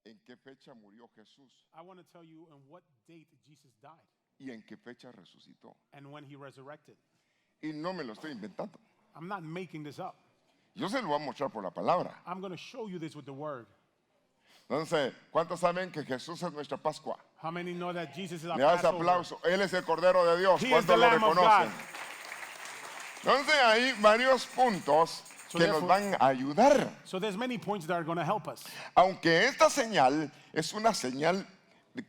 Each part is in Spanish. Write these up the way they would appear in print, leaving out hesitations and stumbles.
en qué fecha murió Jesús I want to tell you on what date Jesus died y en qué fecha resucitó. and when he resurrected. Y no me lo estoy inventando. I'm not making this up. Yo se lo voy a mostrar por la palabra. I'm going to show you this with the word. Entonces, ¿cuántos saben que Jesús es nuestra Pascua? How many know that Jesus is our Le das Passover? aplauso. Él es el Cordero de Dios. He is the ¿Cuántos lo Lamb of God. reconocen? Entonces, hay varios puntos So que nos therefore- van a ayudar. So there's many points that are going to help us. Aunque esta señal es una señal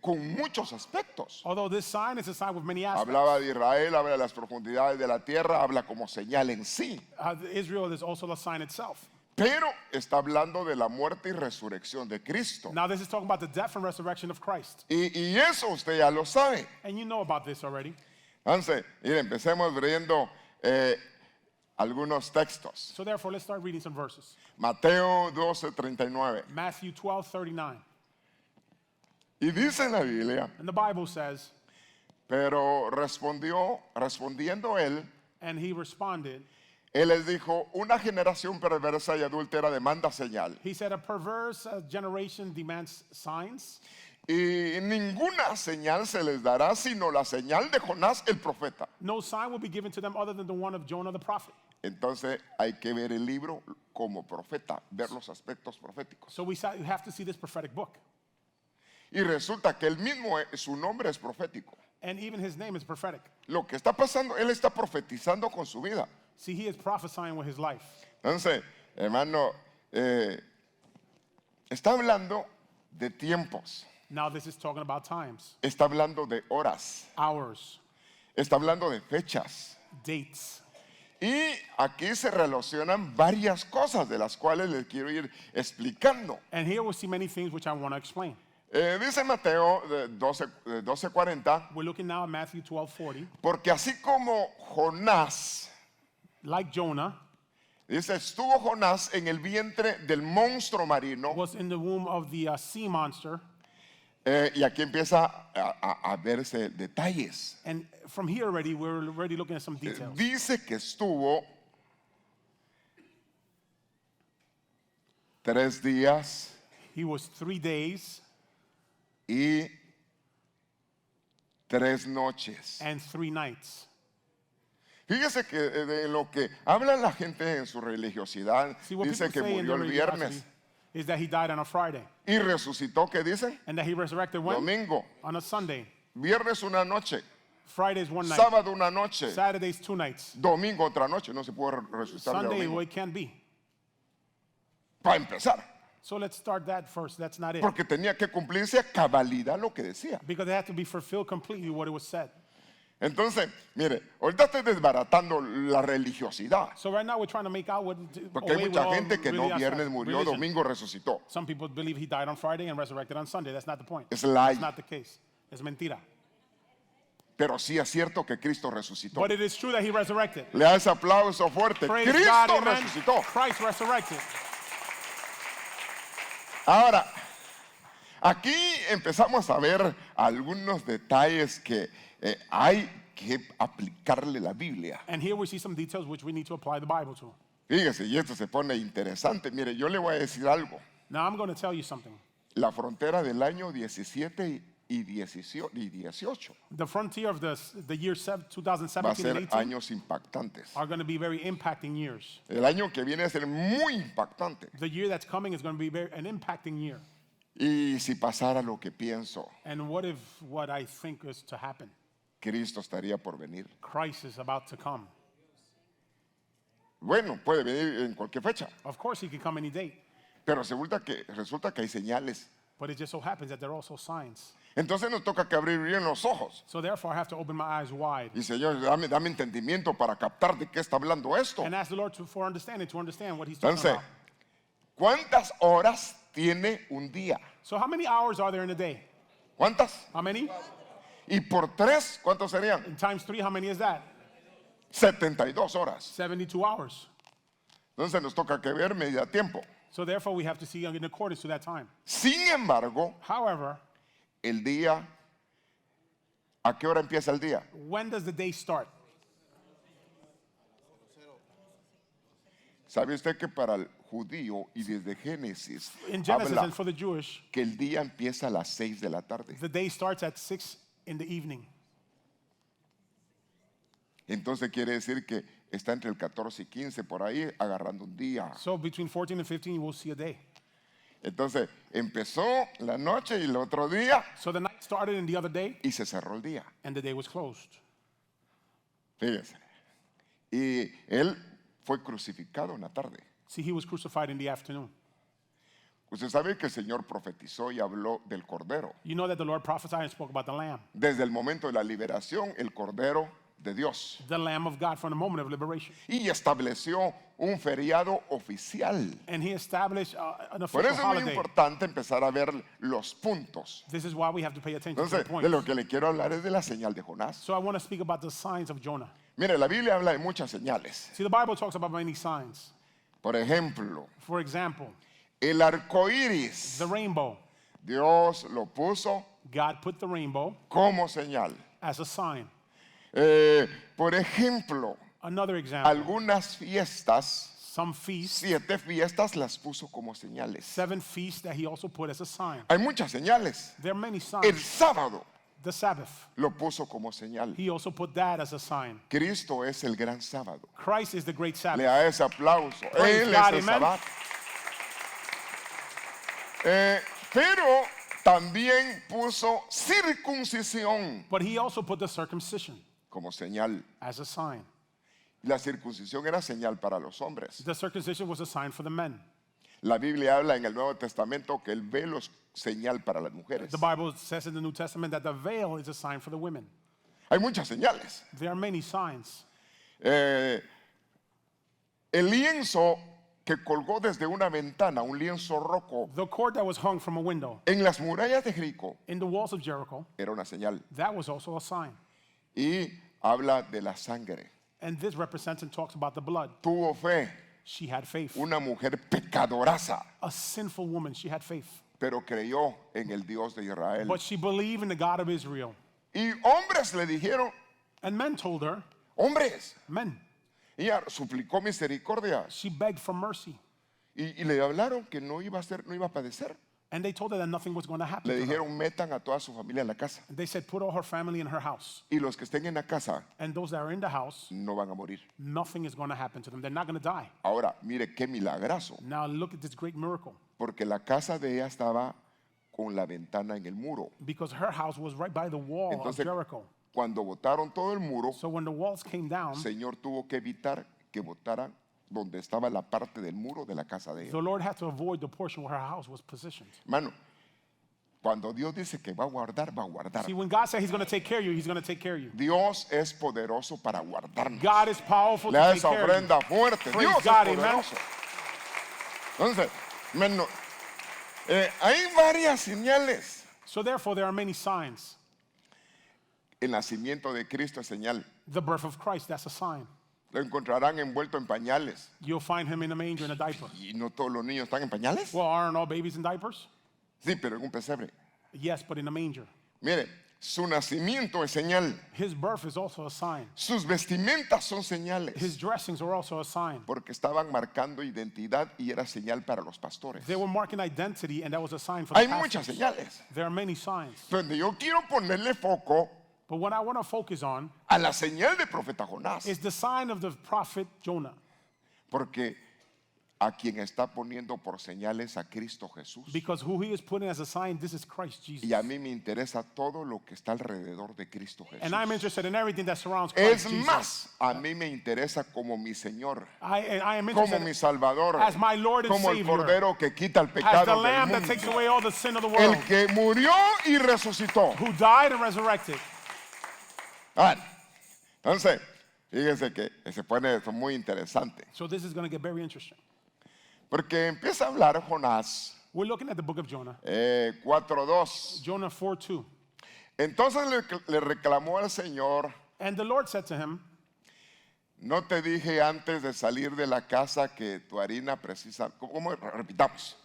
con muchos aspectos. Although this sign is a sign with many aspects. Hablaba de Israel, habla de las profundidades de la tierra, habla como señal en sí. Israel is also a sign itself. Pero está hablando de la muerte y resurrección de Cristo. Now this is talking about the death and resurrection of Christ. Y eso usted ya lo sabe. And you know about this already. Entonces, miren, empecemos leyendo algunos textos. So therefore, let's start reading some verses. Mateo 12:39. Matthew 12:39. Y dice en la Biblia, And the Bible says, pero respondiendo él, and he responded, él les dijo, una generación perversa y adúltera demanda señal. he said, a perverse generation demands signs, Y ninguna señal se les dará sino la señal de Jonás el profeta. no sign will be given to them other than the one of Jonah the prophet. Entonces hay que ver el libro como profeta, ver los aspectos proféticos. So we have to see this prophetic book. Y resulta que él mismo, su nombre es profético. And even his name is prophetic. Lo que está pasando, él está profetizando con su vida. See, he is prophesying with his life. Entonces, hermano, está hablando de tiempos, Now this is talking about times, está hablando de horas, hours, está hablando de fechas. dates. Y aquí se relacionan varias cosas de las cuales les quiero ir explicando. And here we see many things which I want to explain. Dice Mateo 12:40, We're looking now at Matthew 12:40. porque así como Jonás, Like Jonah dice, estuvo Jonás en el vientre del monstruo marino, was in the womb of the sea monster. y aquí empieza a verse detalles. And from here already, we're already looking at some details. Dice que estuvo 3 días He was 3 days y 3 noches. and 3 nights. Fíjese que de lo que habla la gente en su religiosidad, See, what dice people que say in murió their el religiosity viernes is that he died on a Friday y resucitó, ¿qué dicen? and that he resurrected when? Domingo, On a Sunday. viernes una noche, Friday's one night. sábado una noche, Saturday's 2 nights. domingo otra noche, no se puede resucitar de Sunday, domingo. well, it can be. Para empezar, So let's start that first. That's not it. porque tenía que cumplirse a cabalidad lo que decía. Because it had to be fulfilled completely what it was said. Entonces, mire, ahorita estoy desbaratando la religiosidad, So right now we're trying to make out what porque hay away with mucha all gente que no religious viernes murió, religion. domingo resucitó. Some people believe he died on Friday and resurrected on Sunday. That's not the point. Es lie. That's not the case. Es mentira. Pero sí es cierto que Cristo resucitó. But it is true that he resurrected. Le da ese aplauso fuerte. Praise God, Cristo amen. resucitó. Christ resurrected. Ahora, aquí empezamos a ver algunos detalles que hay que aplicarle la Biblia. And here we see some details which we need to apply the Bible to. Fíjese, y esto se pone interesante. Mire, yo le voy a decir algo. Now I'm going to tell you something. La frontera del año 17 y 18 The frontier of the year va a 2017 and ser 18 años impactantes. are going to be very impacting years. El año que viene a ser muy impactante. The year that's coming is going to be an impacting year. Y si pasara lo que pienso, And what if what I think is to happen? Cristo estaría por venir. Christ is about to come. Bueno, puede venir en cualquier fecha, Of course, he could come any date. pero resulta que hay señales. But it just so happens that there are also signs. Entonces nos toca que abrir bien los ojos. So therefore, I have to open my eyes wide Y Señor, dame entendimiento para captar de qué está hablando esto. and ask the Lord for understanding, to understand what he's talking Entonces, about. ¿cuántas horas tiene un día? So how many hours are there in a day? ¿Cuántas? How many? Y por 3, ¿cuántos serían? And times 3, how many is that? 72 horas. 72 hours. Entonces nos toca que ver media tiempo. So therefore, we have to see in accordance to that time. Sin embargo, However, el día, ¿a qué hora empieza el día? when does the day start? ¿Sabe usted que para el judío y desde Génesis In Genesis habla and for the Jewish, que el día empieza a las 6 de la tarde. the day starts at 6 in the evening. Entonces quiere decir que está entre el 14 y 15 por ahí agarrando un día. So between 14 and 15, you will see a day. Entonces empezó la noche y el otro día So the night started in the other day, y se cerró el día. and the day was closed. Fíjese. Y él fue crucificado en la tarde. See, he was crucified in the afternoon. Usted sabe que el Señor profetizó y habló del Cordero. You know that the Lord prophesied and spoke about the Lamb, Desde el momento de la liberación, el Cordero de Dios. the Lamb of God from the moment of liberation. Y estableció un feriado oficial. And he established an Por official eso es muy holiday. importante empezar a ver los puntos. This is why we have to pay attention to Entonces, the de lo points. que le quiero hablar es de la señal de Jonás. So I want to speak about the signs of Jonah. Mire, la Biblia habla de muchas señales. See, the Bible talks about many signs. Por ejemplo, For example, el arco iris. the rainbow. Dios lo puso God put the rainbow como señal. as a sign. Por ejemplo, Another example, algunas fiestas, some feasts, 7 fiestas las puso como señales. 7 feasts that he also put as a sign. Hay muchas señales. There are many El signs. sábado The Sabbath, lo puso como señal. he also put that as a sign. Cristo es el gran sábado. Christ is the great Le Sabbath. da ese aplauso. Praise Él God, es el amen. sábado. Pero también puso circuncisión But he also put the circumcision como señal. as a sign. La circuncisión era señal para los hombres. The circumcision was a sign for the men. La Biblia habla en el Nuevo Testamento que el velo es señal para las mujeres. The Bible says in the New Testament that the veil is a sign for the women. Hay muchas señales. There are many signs. El lienzo que colgó desde una ventana, un lienzo rojo, The cord that was hung from a window en las murallas de Jericó, in the walls of Jericho, era una señal. that was also a sign. Y habla de la sangre. And this represents and talks about the blood. Tuvo fe, She had faith. una mujer pecadoraza, A sinful woman, she had faith. pero creyó en el Dios de Israel. But she believed in the God of Israel. Y hombres le dijeron, And men told her, hombres, men, ella suplicó misericordia she begged for mercy. y le hablaron que no iba a padecer. And they told her that nothing was going to happen Le to her. dijeron, metan a toda su familia en la casa. They said, put all her family in her house. Y los que estén en la casa And those that are in the house, no van a morir. nothing is going to happen to them. They're not going to die. Ahora, mire qué milagroso, Now look at this great miracle. porque la casa de ella estaba con la ventana en el muro. Because her house was right by the wall of Entonces, Jericho. cuando botaron todo el muro, So when the walls came down, el Señor tuvo que evitar que botaran donde estaba la parte del muro de la casa de the ella. Lord had to avoid the portion where her house was positioned. Hermano, cuando Dios dice que va a guardar, va a guardar. See, when God said he's going to take care of you, he's going to take care of you. Dios es poderoso para guardarnos. God is powerful Le to da take esa care of you. ofrenda fuerte. Praise Dios God, es amen. poderoso. Entonces, hermano, hay varias señales. So therefore, there are many signs. El nacimiento de Cristo es señal. The birth of Christ, that's a sign. Lo encontrarán envuelto en pañales. You'll find him in a manger in a diaper. ¿Y no todos los niños están en pañales? Well, aren't all babies in diapers? Sí, pero en un pesebre. Yes, but in a manger. Mire, su nacimiento es señal. His birth is also a sign. Sus vestimentas son señales. His dressings are also a sign. Porque estaban marcando identidad y era señal para los pastores. They were marking identity, and that was a sign for the Hay muchas pastors. señales. There are many signs. Donde yo quiero ponerle foco But what I want to focus on a la señal de profeta Jonás. is the sign of the prophet Jonah. Porque a quien está poniendo por señales a Cristo Jesús. Because who he is putting as a sign, this is Christ Jesus. Y a mí me interesa todo lo que está alrededor de Cristo Jesús. And I'm interested in everything that surrounds Christ Es Jesus. más, a mí me interesa como mi Señor, I am como interested mi Salvador, as my Lord and como el Savior, Cordero que quita el as the pecado Lamb del that takes mundo, away all the sin of the el world, que murió y resucitó. who died and resurrected. Ah, entonces, fíjense que se pone esto muy interesante, So this is going to get very interesting. porque empieza a hablar Jonás We're looking at the book of Jonah. 4:2. Jonah 4:2. Entonces le reclamó al Señor: And the Lord said to him, no te dije antes de salir de la casa que tu harina precisa. ¿Cómo? Repitamos.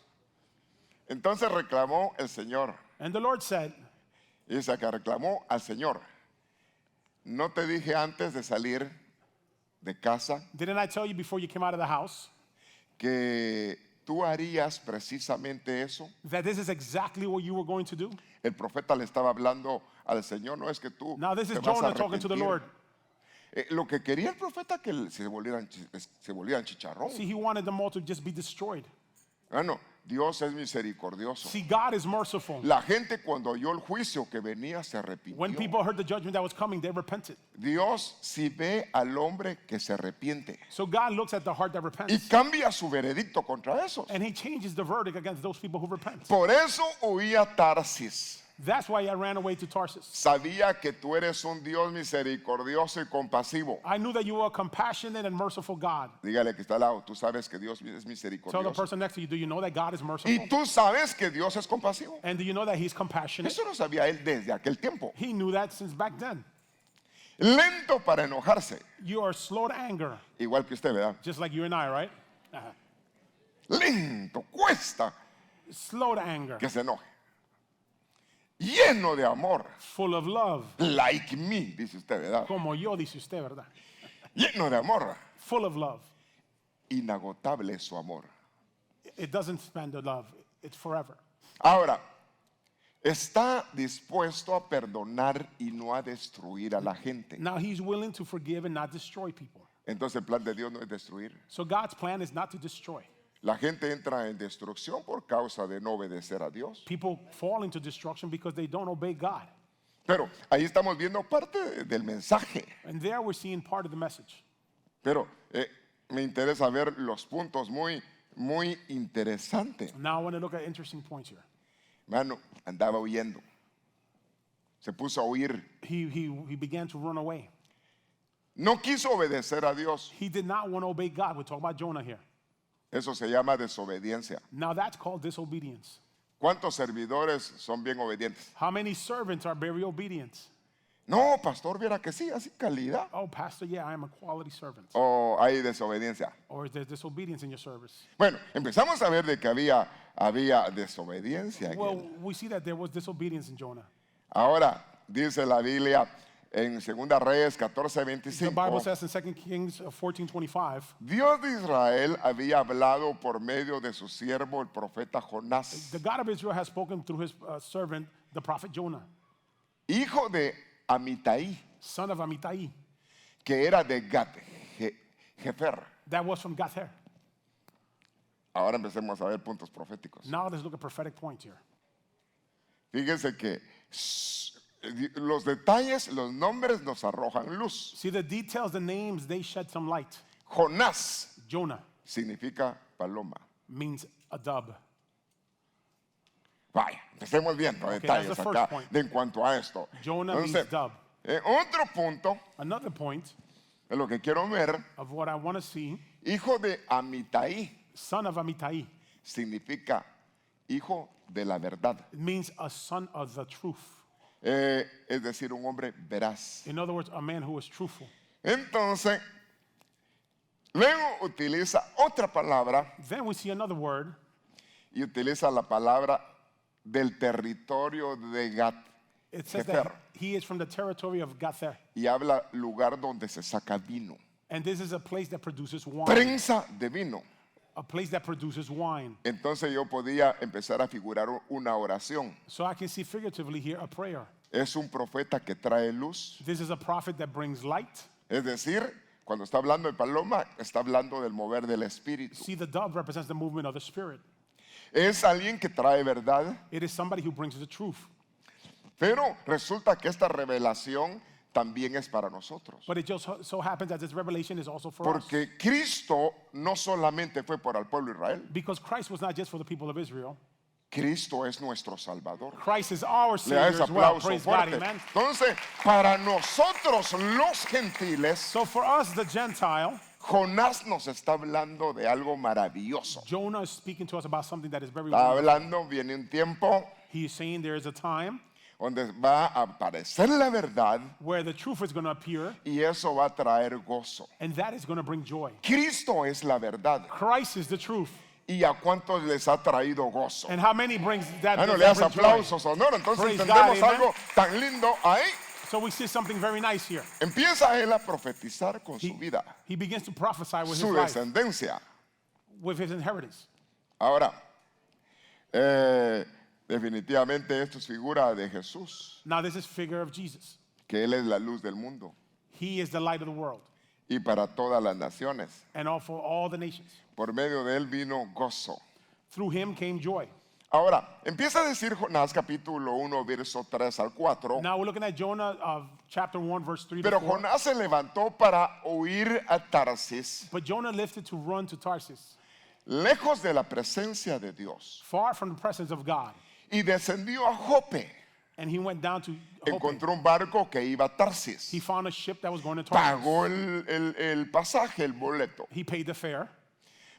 Entonces reclamó el Señor. and the Lord said, Dice que reclamó al Señor: no te dije antes de salir de casa didn't I tell you before you came out of the house que tú harías precisamente eso? That this is exactly what you were going to do? El profeta le estaba hablando al Señor, no es que tú Now this te is vas a Jonah talking to the arrepentir. Lord. Lo que quería el profeta que se volvieran chicharrón. See, he wanted them all to just be destroyed. Bueno, Dios es misericordioso. See, God is merciful. La gente cuando oyó el juicio que venía se When arrepintió. people heard the judgment that was coming, they repented. Dios si ve al hombre que se arrepiente So God looks at the heart that y repents, cambia su veredicto contra esos. and he changes the verdict against those people who repent. Por eso huía Tarsis. That's why I ran away to Tarsus. Sabía que tú eres un Dios misericordioso y compasivo. I knew that you were a compassionate and merciful God. Dígale que está al lado, tú sabes que Dios es Tell the misericordioso. person next to you, do you know that God is Y merciful? tú sabes que Dios es compasivo. And do you know that he's compassionate? Eso lo sabía él desde aquel tiempo. He knew that since back then. Lento para enojarse, You are slow to anger, igual que usted, ¿verdad? just like you and I, right? Lento, cuesta Slow to anger, que se enoje. Lleno de amor, full of love. like me, dice usted, ¿verdad? Como yo, dice usted, ¿verdad? Lleno de amor, Full of love. inagotable es su amor. It doesn't spend the love, it's forever. Ahora, está dispuesto a perdonar y no a destruir a la gente. Now he's willing to forgive and not destroy people. Entonces el plan de Dios no es destruir. So God's plan is not to destroy. La gente entra en destrucción por causa de no obedecer a Dios. People fall into destruction because they don't obey God. Pero ahí estamos viendo parte del mensaje. And there we're seeing part of the message. Pero me interesa ver los puntos muy interesantes. Now I want to look at interesting points here. Mano, andaba huyendo. Se puso a huir. He began to run away. No quiso obedecer a Dios. He did not want to obey God. We're talking about Jonah here. Eso se llama desobediencia. Now that's called disobedience. ¿Cuántos servidores son bien obedientes? How many servants are very obedient? No, pastor, viera que sí, así calidad. Oh, pastor, yeah, I am a quality servant. O hay desobediencia. Or is there disobedience in your service? Bueno, empezamos a ver de que había desobediencia. en Well, él. we see that there was disobedience in Jonah. Ahora, dice la Biblia en 2 Reyes The Bible 14:25, says in 2 Kings 14:25, Dios de Israel había hablado por medio de su siervo el profeta Jonás, the God of Israel has spoken through his servant, the prophet Jonah, hijo de Amitai, son of Amittai, que era de Gat-Hefer. that was from Gath-Her. Ahora empecemos a ver puntos proféticos. Now let's look at prophetic points here. Fíjense que los detalles, los nombres nos arrojan luz. See the details, the names, they shed some light. Jonás Jonah significa paloma. means a dove. Vaya, empecemos viendo that's detalles the first acá point. de en cuanto a esto. Jonah means dove. Otro punto Another point de lo que quiero ver, of what I want to see, hijo de Amitai son of Amittai, significa hijo de la verdad. it means a son of the truth. Es decir, un hombre veraz. In other words, a man who is truthful. Entonces, luego utiliza otra palabra Then we see another word, y utiliza la palabra del territorio de Gat it says Hefer that he is from the territory of Gath-Her. y habla lugar donde se saca vino. And this is a place that produces wine. Prensa de vino. A place that produces wine. Entonces yo podía empezar a figurar una oración. So I can see figuratively here a prayer. Es un profeta que trae luz. This is a prophet that brings light. Es decir, cuando está hablando de paloma, está hablando del mover del espíritu. See, the dove represents the movement of the Spirit. Es alguien que trae verdad, It is somebody who brings the truth. pero resulta que esta revelación también es para nosotros. But it just so happens that this revelation is also for us. Porque Cristo no solamente fue para el pueblo de Israel, Because Christ was not just for the people of Israel. Cristo es nuestro Salvador. Christ is our Le da Savior ese as well. aplauso Praise God, fuerte. amen. Entonces, para nosotros los gentiles, So for us, the Gentile, Jonás nos está hablando de algo maravilloso. Jonah is speaking to us about something that is very Está wonderful. hablando, viene un tiempo He is saying there is a time donde va a aparecer la verdad where the truth is going to appear, y eso va a traer gozo. and that is going to bring joy. Cristo es la verdad. Christ is the truth. ¿Y a cuántos les ha traído gozo? And how many brings that, Ah, no, that le das brings joy? aplausos, honor. Entonces Praise entendemos God, amen. algo tan lindo ahí. So we see something very nice here. Empieza él a profetizar con su vida, He begins to prophesy with his su life, descendencia. with his inheritance. Ahora, definitivamente esto es figura de Jesús, Now this is figure of Jesus. que Él es la luz del mundo He is the light of the world y para todas las naciones. and all for all the nations. Por medio de Él vino gozo. Through him came joy. Ahora, empieza a decir Jonás capítulo 1, verso 3 al 4. Now we're looking at Jonah chapter 1 verse 3 to Pero 4. Jonás se levantó para huir a Tarsis, But Jonah lifted to run to Tarsus, lejos de la presencia de Dios, far from the presence of God. y descendió a Jope. And he went down to Joppe. Encontró un barco que iba a Tarsis. He found a ship that was going to Tarsus. Pagó el pasaje, el boleto, He paid the fare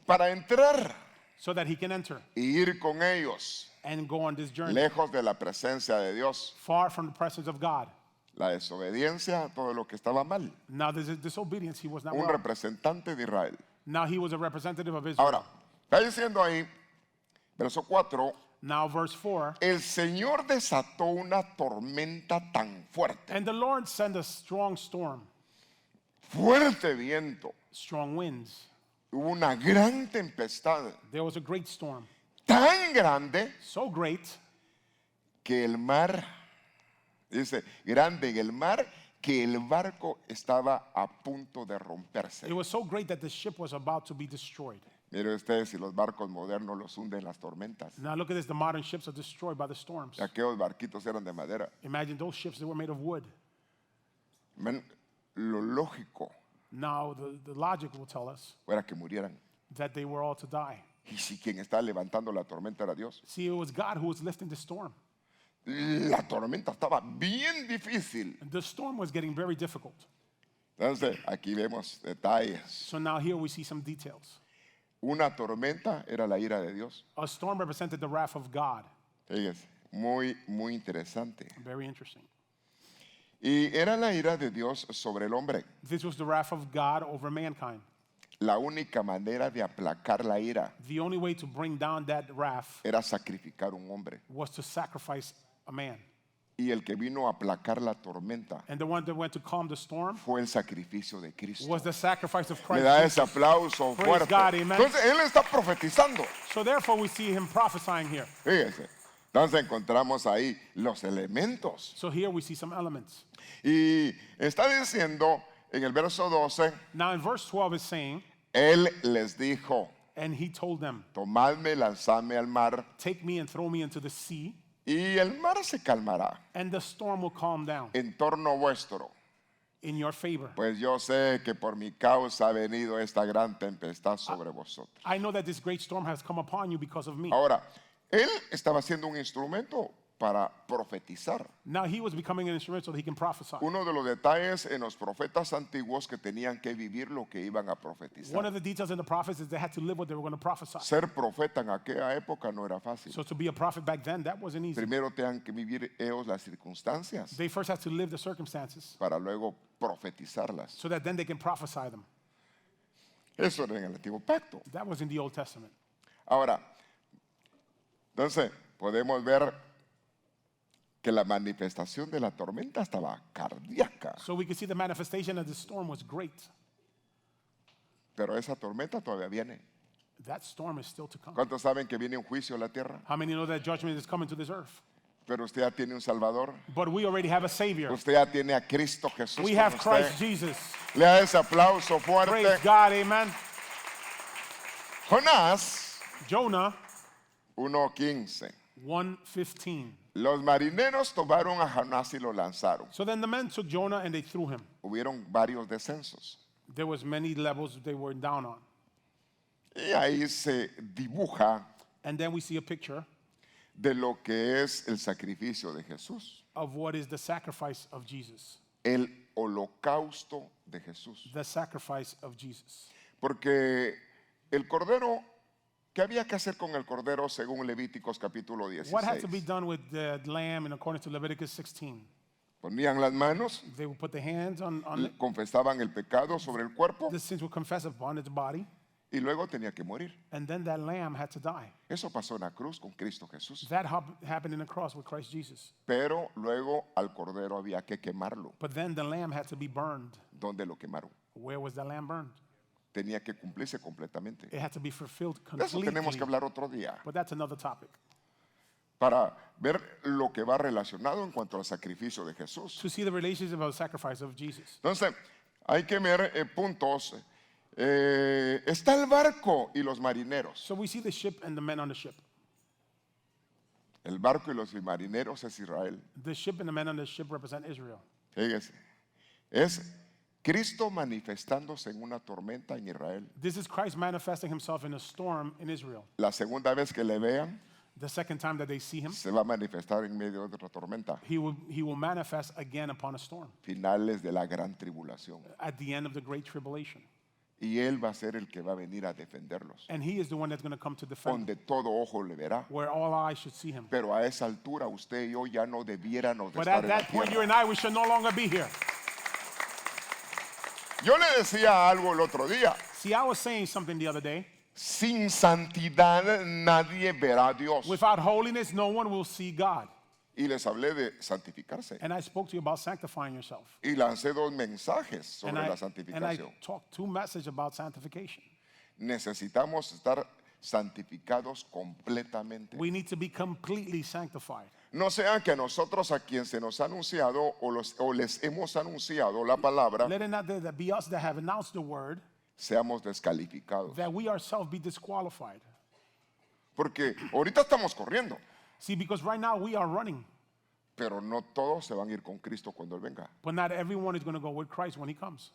para entrar so that he can enter y ir con ellos, and go on this journey, lejos de la presencia de Dios. far from the presence of God. La desobediencia, todo lo que estaba mal. Now this is disobedience. He was not Un well. representante de Israel. Now he was a representative of Israel. Ahora, está diciendo ahí, verso 4, Now verse 4. el Señor desató una tormenta tan fuerte, And the Lord sent a strong storm, fuerte viento, strong winds. hubo una gran tempestad, There was a great storm, tan grande so great que el mar, dice, grande en el mar, que el barco estaba a punto de romperse. it was so great that the ship was about to be destroyed. Mire ustedes si los barcos modernos los hunden las tormentas. Now look at this, the modern ships are destroyed by the storms. Aquellos barquitos eran de madera. Imagine those ships that were made of wood. Men, lo lógico Now the logic will tell us era que murieran. that they were all to die. Y si quien estaba levantando la tormenta era Dios. See, it was God who was lifting the storm. La tormenta estaba bien difícil. And the storm was getting very difficult. Entonces, aquí vemos detalles. So now here we see some details. Una tormenta era la ira de Dios. A storm represented the wrath of God. Fíjese, muy, muy interesante. Very interesting. Y era la ira de Dios sobre el hombre. This was the wrath of God over mankind. La única manera de aplacar la ira The only way to bring down that wrath era sacrificar un hombre. was to sacrifice a man. Y el que vino a aplacar la tormenta And the one that went to calm the storm fue el sacrificio de Cristo. was the sacrifice of Le Christ da Jesus. ese aplauso Praise fuerte. God, amen. Entonces, él está profetizando. So therefore we see him prophesying here. Fíjese. Entonces encontramos ahí los elementos. So here we see some elements. Y está diciendo en el verso 12, Now in verse 12 is saying, él les dijo, and he told them, tomadme, lanzadme al mar, take me and throw me into the sea, y el mar se calmará and the storm will calm down en torno vuestro. in your favor. Pues yo sé que por mi causa ha venido esta gran tempestad sobre vosotros. I know that this great storm has come upon you because of me. Ahora, él estaba siendo un instrumento para profetizar. Now he was becoming an instrument so that he can prophesy. Uno de los detalles en los profetas antiguos que tenían que vivir lo que iban a One profetizar. of the details in the prophets is they had to live what they were going to prophesy. Ser profeta en aquella época no era fácil. So to be a prophet back then, that wasn't easy. Primero tenían que vivir ellos las circunstancias They first had to live the circumstances para luego profetizarlas. so that then they can prophesy them. Eso era en el antiguo pacto. That was in the Old Testament. Ahora, entonces podemos ver que la manifestación de la tormenta estaba cardíaca, So we can see the manifestation of the storm was great. pero esa tormenta todavía viene. That storm is still to come. ¿Cuántos saben que viene un juicio a la tierra? How many know that judgment is coming to this earth? Pero usted ya tiene un Salvador. But we already have a Savior. Usted ya tiene a Cristo Jesús. We con have usted. Christ Jesus. Le da ese aplauso fuerte. Praise God, amen. Jonás Jonah 1:15. 1:15. Los marineros tomaron a Jonás y lo lanzaron. So then the men took Jonah and they threw him. Hubieron varios descensos. There was many levels they were down on. Y ahí se dibuja And then we see a picture de lo que es el sacrificio de Jesús. of what is the sacrifice of Jesus. El holocausto de Jesús. The sacrifice of Jesus. Porque el cordero, ¿qué había que hacer con el cordero según Levíticos capítulo What had to be 16? done with the lamb in accordance to Leviticus 16? Ponían las manos, They would put their hands on it. confesaban el pecado sobre el cuerpo The sins would confess upon its body. y luego tenía que morir. And then that lamb had to die. Eso pasó en la cruz con Cristo Jesús. That happened in the cross with Christ Jesus. Pero luego al cordero había que quemarlo. But then the lamb had to be burned. ¿Dónde lo quemaron? Where was the lamb burned? tenía que cumplirse completamente. It had to be fulfilled De eso tenemos que completely. hablar otro día, But that's another topic. para ver lo que va relacionado en cuanto al sacrificio de Jesús. To see the relationship of the sacrifice of Jesus. Entonces, hay que ver puntos. Está el barco y los marineros. So we see the ship and the men on the ship. El barco y los marineros es Israel. The ship and the men on the ship represent Israel. Fíjese, es Cristo manifestándose en una tormenta en Israel. This is Christ manifesting himself in a storm in Israel. La segunda vez que le vean, The second time that they see him, se va a manifestar en medio de otra tormenta. he will manifest again upon a storm Finales de la gran tribulación. at the end of the great tribulation. Y Él va a ser el que va a venir a defenderlos. And he is the one that's going to come to defend, Donde todo ojo le verá. where all eyes should see him. Pero a esa altura usted y yo ya no debiéramos de But estar at en la that point, you tierra. and I, we should no longer be here. Yo le decía algo el otro día. See, I was saying something the other day. Sin santidad nadie verá a Dios. Without holiness, no one will see God. Y les hablé de santificarse. And I spoke to you about sanctifying yourself. Y lancé dos mensajes And sobre la I santificación. talked two messages about sanctification. Necesitamos estar santificados completamente. We need to be completely sanctified. No sea que a nosotros, a quien se nos ha anunciado o les hemos anunciado la palabra, Let it not that be us that have announced the word, seamos descalificados. that we ourselves be disqualified. Porque ahorita estamos corriendo, See, because right now we are running, pero no todos se van a ir con Cristo cuando Él venga. but not everyone is going to go with Christ when he comes.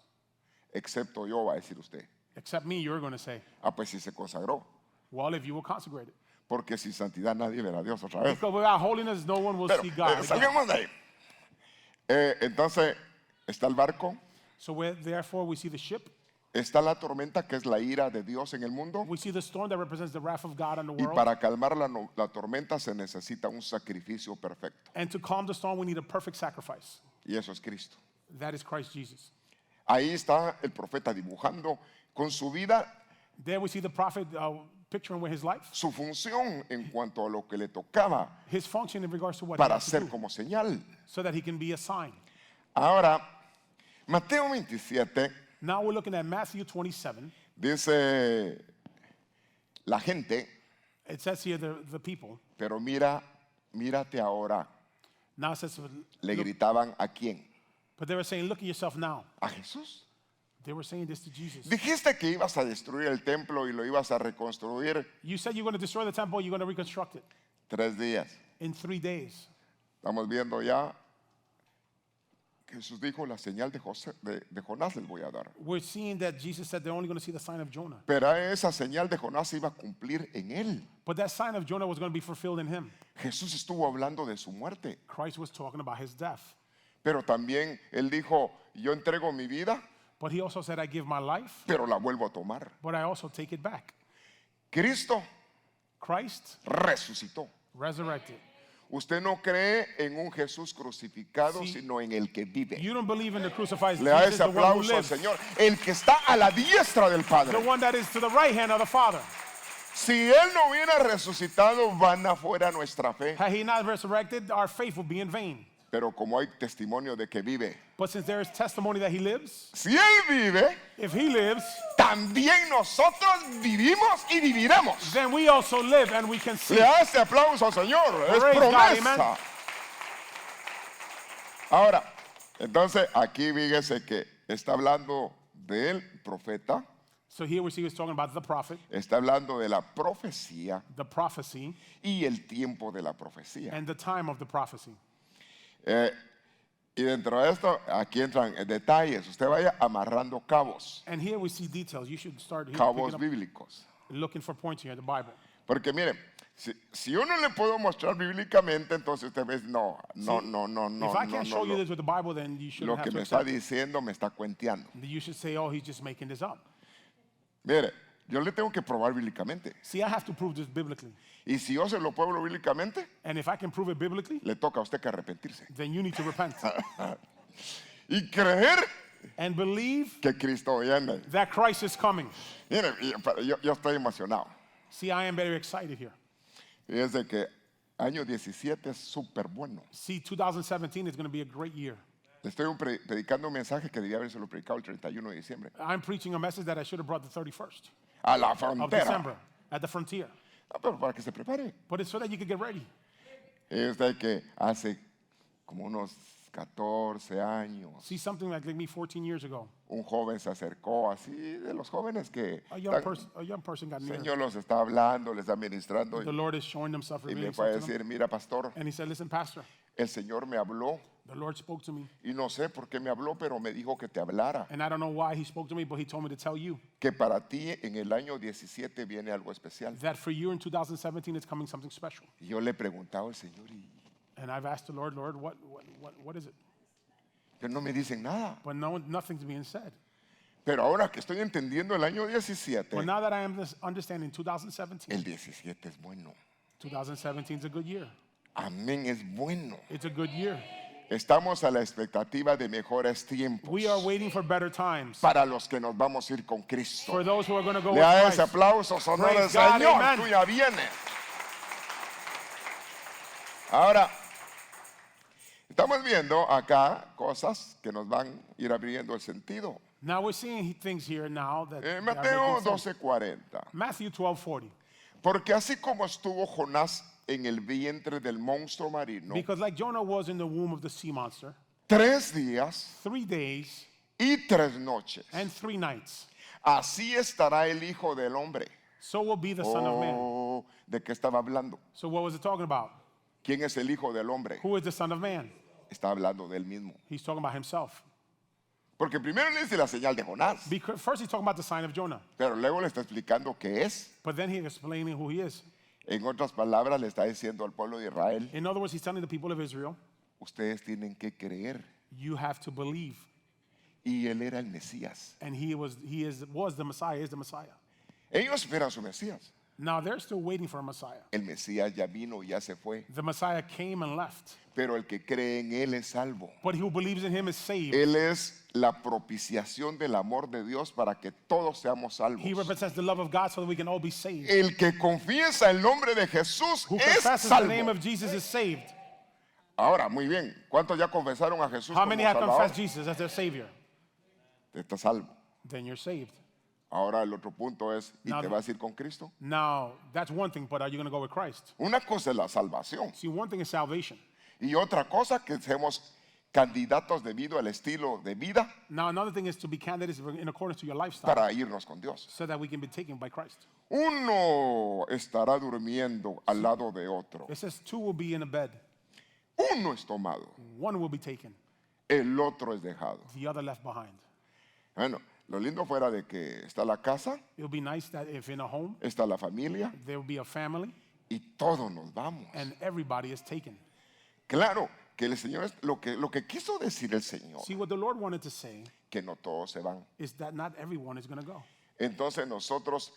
Excepto yo, va a decir usted. Except me, you're going to say, Ah, pues sí se consagró. well, if you were consecrated. Porque sin santidad nadie verá a Dios otra vez. Because without holiness, no one will Pero see God. again. salgamos de ahí. Entonces, está el barco, So therefore, we see the ship, está la tormenta, que es la ira de Dios en el mundo. we see the storm that represents the wrath of God on the Y world. para calmar la tormenta se necesita un sacrificio perfecto. And to calm the storm, we need a perfect sacrifice. Y eso es Cristo. That is Christ Jesus. Ahí está el profeta dibujando con su vida There we see the prophet picturing with his life, su función en cuanto a lo que le tocaba his function in regards to what he para has to ser do, como señal. so that he can be a sign. Ahora, Mateo 27 Now we're looking at Matthew 27. dice la gente, It says here the people. pero mírate ahora. Now it says, Le look, gritaban a quién? but they were saying, look at yourself now. A Jesús. They were saying this to Jesus. Dijiste que ibas a destruir el templo y lo ibas a reconstruir You said you're going to destroy the temple, you're going to reconstruct it 3 días. in 3 days. Estamos viendo ya. Jesús dijo, la señal de Jonás les voy a dar. We're seeing that Jesus said they're only going to see the sign of Jonah. Pero esa señal de Jonás se iba a cumplir en él. But that sign of Jonah was going to be fulfilled in him. Jesús estuvo hablando de su muerte. Christ was talking about his death. Pero también él dijo, yo entrego mi vida, But he also said, I give my life, pero la vuelvo a tomar. but I also take it back. Cristo Christ resucitó. resurrected. Usted no cree en un Jesús crucificado, Sí. sino en el que vive. You don't believe in the crucified Le da Jesus, ese the one who aplauso al lives, Señor. El que está a la diestra del the Padre. one that is to the right hand of the Father. Si Él no hubiera resucitado, van afuera nuestra fe. Had he not resurrected, our faith would be in vain. Pero como hay testimonio de que vive, But since there is testimony that he lives, si Él vive, if he lives, también nosotros vivimos y viviremos. then we also live and we can see. Le da ese aplauso, Señor. Es Praise God, promesa. amen. Ahora, entonces aquí fíjese que está hablando del profeta, So here we see he's talking about the prophet, está hablando de la profecía the prophecy, y el tiempo de la profecía. and the time of the prophecy. Y dentro de esto, aquí entran detalles. Usted vaya amarrando cabos, And here we see details. You should start here cabos picking up, bíblicos. looking for points here in the Bible. Porque mire, si yo no le puedo mostrar bíblicamente, entonces usted ve, no. If I can't show you this with the Bible, then you shouldn't Lo have que to me está accept it. diciendo me está cuenteando. You should say, oh, he's just making this up. Mire, yo le tengo que probar bíblicamente. See, I have to prove this biblically. Y si yo se lo pruebo bíblicamente, And if I can prove it biblically, le toca a usted que arrepentirse. then you need to repent Y creer and believe que Cristo viene. that Christ is coming. Mire, yo estoy emocionado. See, I am very excited here. Fíjese que año 17 es súper bueno. See, 2017 is going to be a great year. Le estoy predicando un mensaje que debía haberse lo predicado el 31 de diciembre. I'm preaching a message that I should have brought the 31st A la of frontera. December at the frontier. No, pero para que se prepare. But it's so that you could get ready. Es usted que hace como unos 14 años, See, something like me 14 years ago, un joven se acercó así, de los jóvenes que a young person got el near. Señor los está hablando, les está ministrando The Lord is showing himself, y me revealing fue a himself to them. decir, mira pastor, And he said, listen, pastor, el Señor me habló the Lord spoke to me. y no sé por qué me habló, pero me dijo que te hablara, And I don't know why he spoke to me, but he told me to tell you que para ti en el año 17 viene algo especial. that for you in 2017 is coming something special. Y yo le he preguntado al Señor y And I've asked the Lord, what is it? que no me dicen nada. But nothing's being said. Pero ahora que estoy entendiendo el año 17, But now that I am understanding 2017, el 17 es bueno. 2017 is a good year. Amén, es bueno. It's a good year. Estamos a la expectativa de mejores tiempos We are waiting for better times. para los que nos vamos a ir con Cristo. For those who are going to go Le with da ese Christ. aplauso sonoro al Praise God, Señor, amen. tú ya vienes. Ahora, estamos viendo acá cosas que nos van a ir abriendo el sentido. Now we're seeing things here now that that are Mateo making sense. 12:40. Matthew 12:40. Porque así como estuvo Jonás en el vientre del monstruo marino, Because like Jonah was in the womb of the sea monster, 3 días 3 days y 3 noches, and 3 nights, así estará el Hijo del Hombre. so will be the Son of Man. Oh, ¿de qué estaba hablando? So what was it talking about? ¿Quién es el Hijo del Hombre? Who is the Son of Man? Está hablando de él mismo. He's talking about himself. Porque primero le dice la señal de Jonás, Because first he's talking about the sign of Jonah, pero luego le está explicando qué es. but then he's explaining who he is. En otras palabras, le está diciendo al pueblo de Israel, In other words, he's telling the people of Israel, ustedes tienen que creer. you have to believe. Y él era el Mesías. And he was the Messiah, is the Messiah. Ellos esperan su Mesías. Now they're still waiting for a Messiah. El Mesías ya vino, ya se fue. The Messiah came and left. Pero el que cree en él es salvo. But he who believes in him is saved. Él es la propiciación del amor de Dios para que todos seamos salvos. He represents the love of God so that we can all be saved. El que confiesa el nombre de Jesús Who es confesses the name salvo. of Jesus is saved. Ahora, muy bien. ¿Cuántos ya confesaron a Jesús How como many have Salvador? confessed Jesus as their Savior? Estás salvo. Then you're saved. Ahora el otro punto es, ¿y Now te the- vas a ir con Cristo? Now, that's one thing, but are you going to go with Christ? Una cosa es la salvación See, one thing is salvation. y otra cosa que seamos candidatos debido al estilo de vida Now, another thing is to be candidates in accordance to your lifestyle para irnos con Dios. so that we can be taken by Christ. Uno estará durmiendo al lado de otro. It says 2 will be in a bed, Uno es tomado, 1 will be taken, el otro es dejado. the other left behind. Bueno, lo lindo fuera de que está la casa, It would be nice that if in a home está la familia there will be a family y todos nos vamos. and everybody is taken. Claro que el Señor es lo que quiso decir el Señor, See, what the Lord wanted to say que no todos se van. is that not everyone is going to go. Entonces nosotros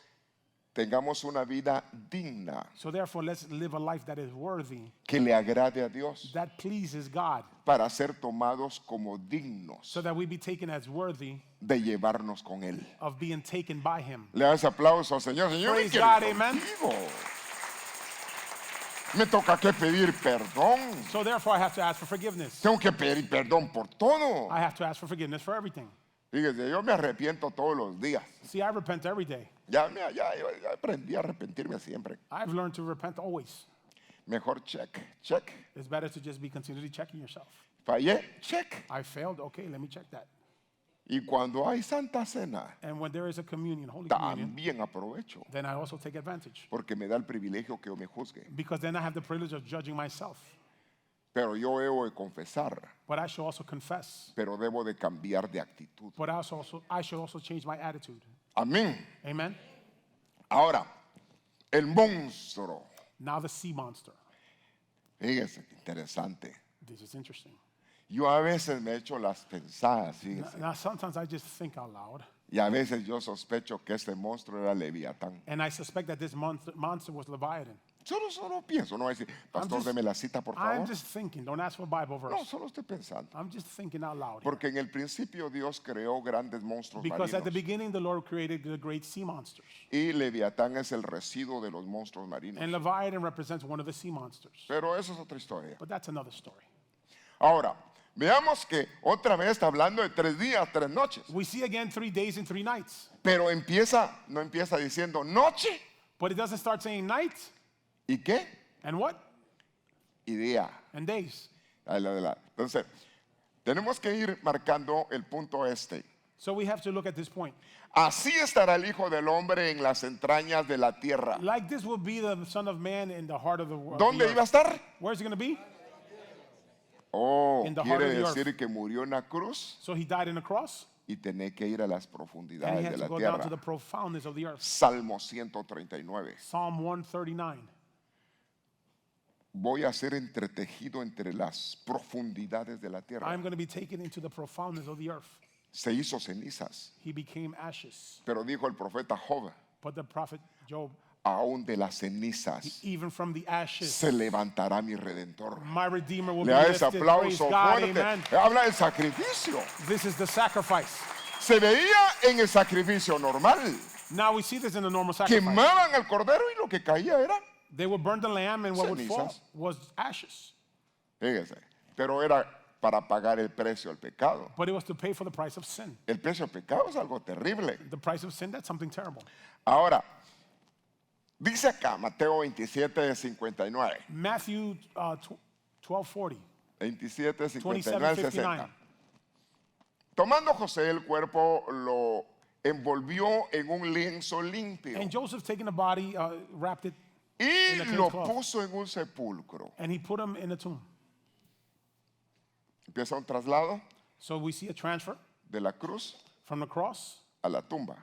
tengamos una vida digna So therefore, let's live a life that is worthy, que le agrade a Dios that pleases God, para ser tomados como dignos so that we be taken as worthy de llevarnos con Él. of being taken by Him. Le das aplauso al Señor. Señor, ¿y Praise qué God, le amen. contigo? Me toca que pedir perdón. So therefore, I have to ask for forgiveness. Tengo que pedir perdón por todo. I have to ask for forgiveness for everything. Fíjese, yo me arrepiento todos los días. See, I repent every day. Ya aprendí a arrepentirme siempre. I've learned to repent always. Mejor check. It's better to just be continually checking yourself. Fallé, check. I failed. Okay, let me check that. Y cuando hay Santa Cena, And when there is a communion, Holy Communion, también aprovecho. then I also take advantage. Porque me da el privilegio que yo me juzgue. Because then I have the privilege of judging myself. Pero yo debo de confesar, But I should also confess. pero debo de cambiar de actitud. But I should also change my attitude. Amén. Amen? Ahora, el monstruo. Now the sea monster. Fíjese, qué interesante. This is interesting. Yo a veces me echo las pensadas, fíjese. Now sometimes I just think out loud. Y a veces yo sospecho que este monstruo era Leviatán. And I suspect that this monster was Leviathan. Solo pienso, no voy a decir, pastor, deme la cita, por I'm favor. just thinking. Don't ask for a Bible No, verse. solo estoy pensando. I'm just thinking out loud. Porque en el principio Dios creó grandes monstruos Because at the marinos. beginning, the Lord created the great sea monsters. Y Leviatán es el residuo de los monstruos marinos. And Leviathan represents one of the sea monsters. Pero eso es otra historia. But that's another story. Ahora, Veamos que otra vez está hablando de 3 días, 3 noches. We see again 3 days and 3 nights. Pero no empieza diciendo noche. But it doesn't start saying night ¿Y qué? and what? Y día. And days. Entonces, tenemos que ir marcando el punto este. So we have to look at this point. Así estará el Hijo del Hombre en las entrañas de la tierra. Like this will be the Son of Man in the heart of the world. ¿Dónde iba a estar? Where's he going to be? Oh, In the heart quiere of the decir que murió en la cruz So he died on the cross, y tenía que ir a las and he profundidades had de to la go down to the tierra. profoundness of the earth. Salmo 139. Psalm 139. Voy a ser entretejido entre las profundidades de la tierra. I'm going to be taken into the profoundness of the earth. Se hizo cenizas, He became ashes. pero dijo el profeta Job, But the prophet Job, aún de las cenizas even from the ashes, se levantará mi Redentor. my Redeemer will Le be da ese lifted. Praise aplauso God, fuerte. amen. Habla del sacrificio. This is the sacrifice. Se veía en el sacrificio normal. Now we see this in the normal sacrifice. Quemaban al cordero y lo que caía era, They would burn the lamb, and what would fall Cenizas. was ashes. fíjese, pero era para pagar el precio del pecado. But it was to pay for the price of sin. El precio del pecado es algo terrible. The price of sin, that's something terrible. Ahora, dice acá Mateo 27, 59. Matthew 12:40. 27, 59, 27, 60. 59. Tomando José el cuerpo, lo envolvió en un lienzo limpio And Joseph, taking the body, wrapped it, y in a clean lo cloth. puso en un sepulcro. and he put him in a tomb. Empieza un traslado So we see a transfer de la cruz from the cross a la tumba.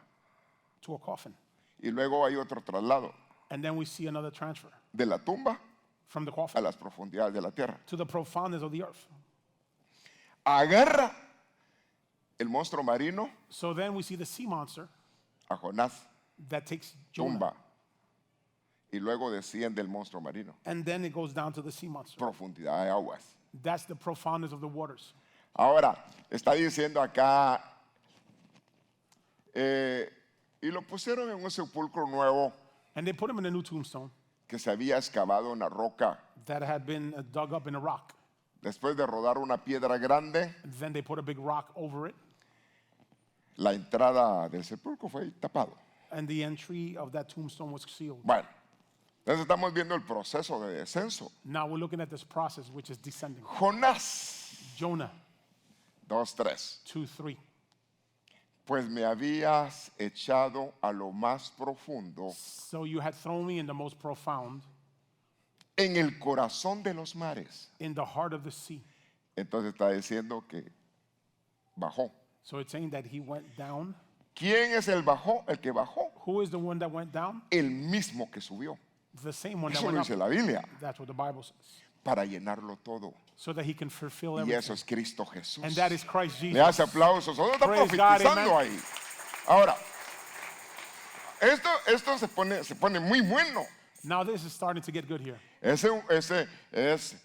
to a coffin. Y luego hay otro traslado And then we see another transfer de la tumba from the a coffin las profundidades de la tierra. to the profoundness of the earth. Agarra el monstruo marino So then we see the sea monster a Jonás, that takes Jonah. tumba, y luego desciende el monstruo marino, And then it goes down to the sea monster. profundidad de aguas. That's the profoundness of the waters. Ahora, está diciendo acá, y lo pusieron en un sepulcro nuevo And they put him in a new tombstone que se había excavado en la roca. that had been dug up in a rock. Después de rodar una piedra grande, Then they put a big rock over it, la entrada del sepulcro fue tapado. and the entry of that tombstone was sealed. Bueno, entonces estamos viendo el proceso de descenso. Now we're looking at this process, which is descending. Jonás, Jonah 2:3. 2:3. Pues me habías echado a lo más profundo, So you had thrown me in the most profound, en el corazón de los mares. in the heart of the sea. Entonces está diciendo que bajó. So it's saying that he went down. ¿Quién es el que bajó? Who is the one that went down? El mismo que subió. The same one that Eso went lo up. dice la Biblia. That's what the Bible says. Para llenarlo todo. So that he can fulfill Y everything. eso es Cristo Jesús. And that is Christ Le Jesus. hace aplausos. Solo está Praise God, profetizando amen. ahí. Ahora, esto se pone muy bueno. Now this is starting to get good here. Ese es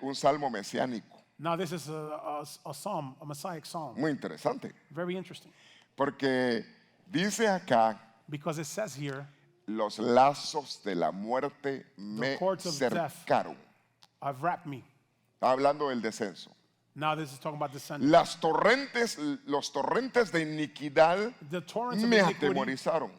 un salmo mesiánico. Now this is a psalm, a messianic psalm. Muy interesante. Very interesting. Porque dice acá, Because it says here, los lazos de la muerte me cords of death. cercaron. I've wrapped me. Está hablando del descenso. Now this is talking about descending. Los torrentes de iniquidad The torrents of me iniquity atemorizaron.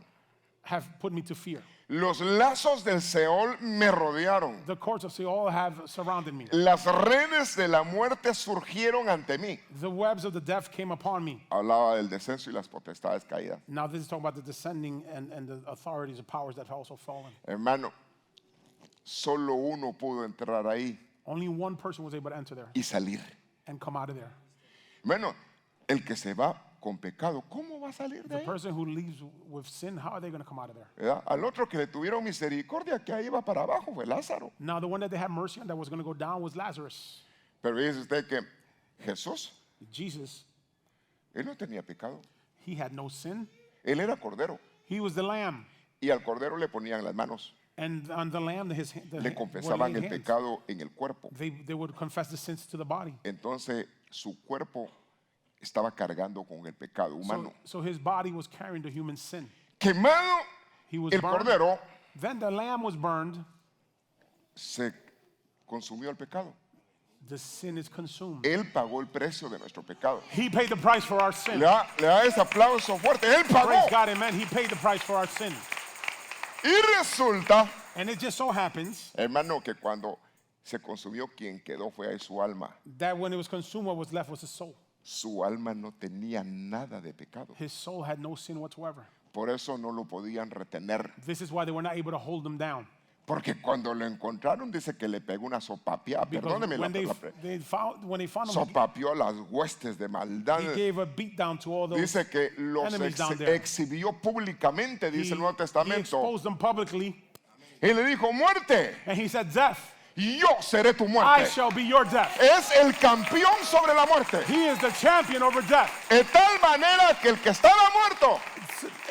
have put me to fear. Los lazos del Seol me rodearon. The courts of Seol have surrounded me. Las redes de la muerte surgieron ante mí. The webs of the death came upon me. Hablaba del descenso y las potestades caídas. Now this is talking about the descending and the authorities and powers that have also fallen. Hermano, solo uno pudo entrar ahí Only one person was able to enter there y salir. and come out of there. Bueno, el que se va con pecado, ¿cómo va a salir de The ahí? person who leaves with sin, how are they going to come out of there? ¿Verdad? Al otro que le tuvieron misericordia, que ahí va para abajo, fue Lázaro. Now the one that they had mercy on that was going to go down was Lazarus. Pero dice usted que Jesús, Jesus, él no tenía pecado. he had no sin. Él era cordero. He was the lamb. Y al cordero le ponían las manos. And on the lamb, Le were confesaban laid el hands. pecado en el cuerpo. They would confess the sins to the body. Entonces su cuerpo estaba cargando con el pecado humano. So his body was carrying the human sin. Quemado He was el burned. cordero, Then the lamb was burned. se consumió el pecado. The sin is consumed. Él pagó el precio de nuestro pecado. He paid the price for our sin. Le da ese aplauso fuerte. Él pagó. Praise God, amen. He paid the price for our sin. Y resulta, And it just so happens hermano, que cuando se consumió, quien quedó fue ahí su alma. that when it was consumed, what was left was his soul. Su alma no tenía nada de pecado. His soul had no sin whatsoever. Por eso no lo podían retener. This is why they were not able to hold him down. Porque cuando lo encontraron, dice que le pegó una sopapeada. Because Perdóneme when la they found him, sopapeó a las huestes de maldad. he gave a beat down to all those. Dice que los enemies down there. exhibió públicamente, dice el Nuevo He Testamento. exposed them publicly, Y le dijo, muerte, and he said, "Death, yo seré tu I muerte. shall be your death." Es el campeón sobre la muerte. He is the champion over death. De tal manera que el que estaba muerto,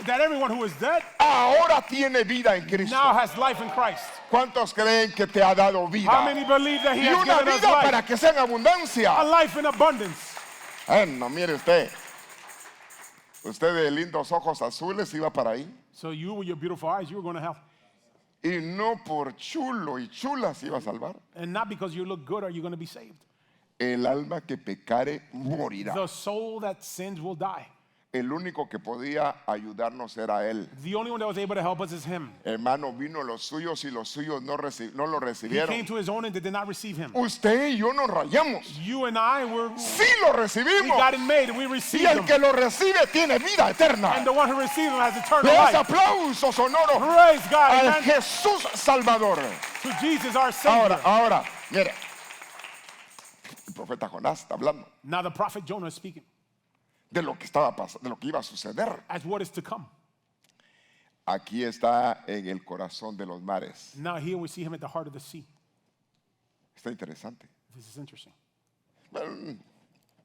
That everyone who is dead ahora tiene vida en Cristo. now has life in Christ. ¿Cuántos creen que te ha dado How vida? many believe that he Y has una given us vida life? para que sea en A abundancia. life in abundance. No, mire usted. Usted de lindos ojos azules iba para ahí. So you with your beautiful eyes, you were going to hell. Y no por chulo y chula se iba a salvar. And not because you look good are you going to be saved. El alma que pecare morirá. The soul that sins will die. El único que podía ayudarnos era Él. The only one that was able to help us is him. Hermano, vino los suyos y los suyos no lo He recibieron. came to his own and they did not receive him. Usted y yo nos rayamos. You and I were, Sí lo we recibimos. got it made and we Y received el him. que lo recibe tiene vida And eterna. the one who received him has eternal Le das life. aplausos sonoros Praise God, al amen. Jesús Salvador. To Jesus our Savior. Ahora, mire. El profeta Jonás está hablando Now the prophet Jonah is speaking de lo que estaba pasando, de lo que iba a suceder. as what is to come. Aquí está en el corazón de los mares. Now here we see him at the heart of the sea. Está interesante. This is interesting. Bueno,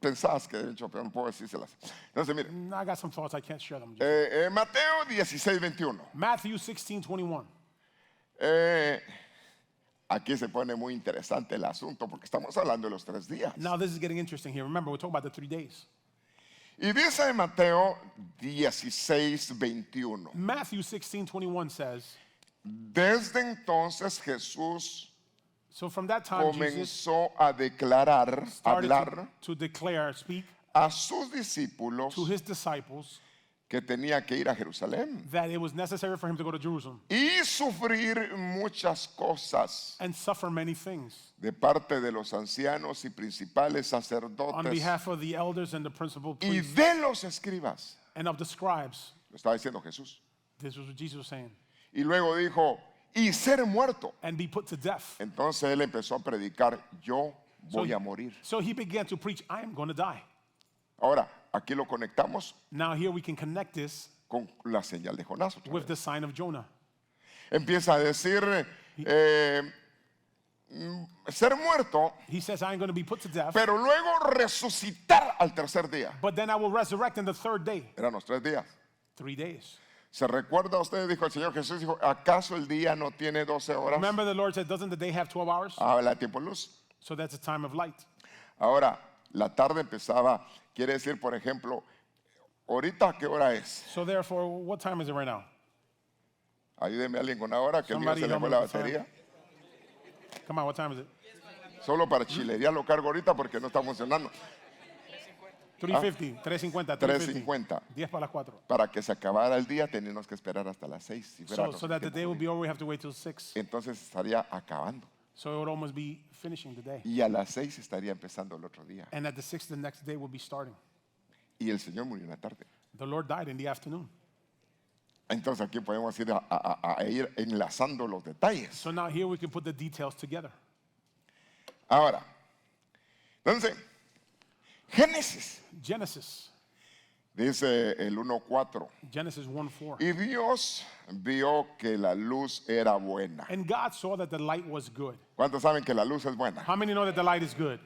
pensabas que de hecho, pero no puedo decírselas. Entonces, mire, I got some thoughts, I can't share them. Mateo 16:21. Matthew 16:21. Aquí se pone muy interesante el asunto porque estamos hablando de los 3 días. Now this is getting interesting here. Remember, we're talking about the 3 days. Y dice en Mateo 16:21. Matthew 16:21 says, Desde entonces Jesús so from that time Jesus comenzó a declarar, started hablar to declare, speak a sus discípulos to his disciples que tenía que ir a Jerusalén that it was necessary for him to go to Jerusalem y sufrir muchas cosas and suffer many things de parte de los ancianos y principales on sacerdotes behalf of the elders and the principal y priests de los escribas. and of the scribes. Lo estaba diciendo Jesús. This was what Jesus was saying. Y luego dijo, y ser muerto. And be put to death. Entonces él empezó a predicar, yo voy a morir. So he began to preach, I am going to die. Ahora, aquí lo conectamos Now here we can connect this con la señal de Jonás. Otra with vez. the sign of Jonah. Empieza a decir, ser muerto, He says, I am going to be put to death, pero luego resucitar al tercer día. but then I will resurrect in the 3rd day. Eran los 3 días. 3 days. ¿Se recuerda usted? Dijo el Señor Jesús, dijo, ¿acaso el día no tiene 12 horas? Remember the Lord said, doesn't the day have 12 hours? Habla de tiempo luz. So that's a time of light. Ahora, la tarde empezaba, quiere decir, por ejemplo, ahorita, ¿qué hora es? So therefore, what time is it right now? Ayúdeme a alguien con la hora, que el mío Somebody se le help fue me la with the time. batería. Come on, what time is it? Solo para chilería lo cargo ahorita porque no está funcionando. 3:50, 3:50, 3:50. 10 para las 4. Para que se acabara el día teníamos que esperar hasta las 6. Si fuera So that the day will be over, we have to wait till 6. entonces estaría acabando. So it would almost be finishing the day. Y a las 6 estaría empezando el otro día. And at the 6th, the next day will be starting. Y el Señor murió en la tarde. The Lord died in the afternoon. Entonces aquí podemos ir a ir enlazando los detalles. So now here we can put the details together. Ahora, entonces, Génesis, Genesis. dice el 1:4. Genesis 1:4. Y Dios vio que la luz era buena. And God saw that the light was good. ¿Cuántos saben que la luz es buena? How many know that the light is good?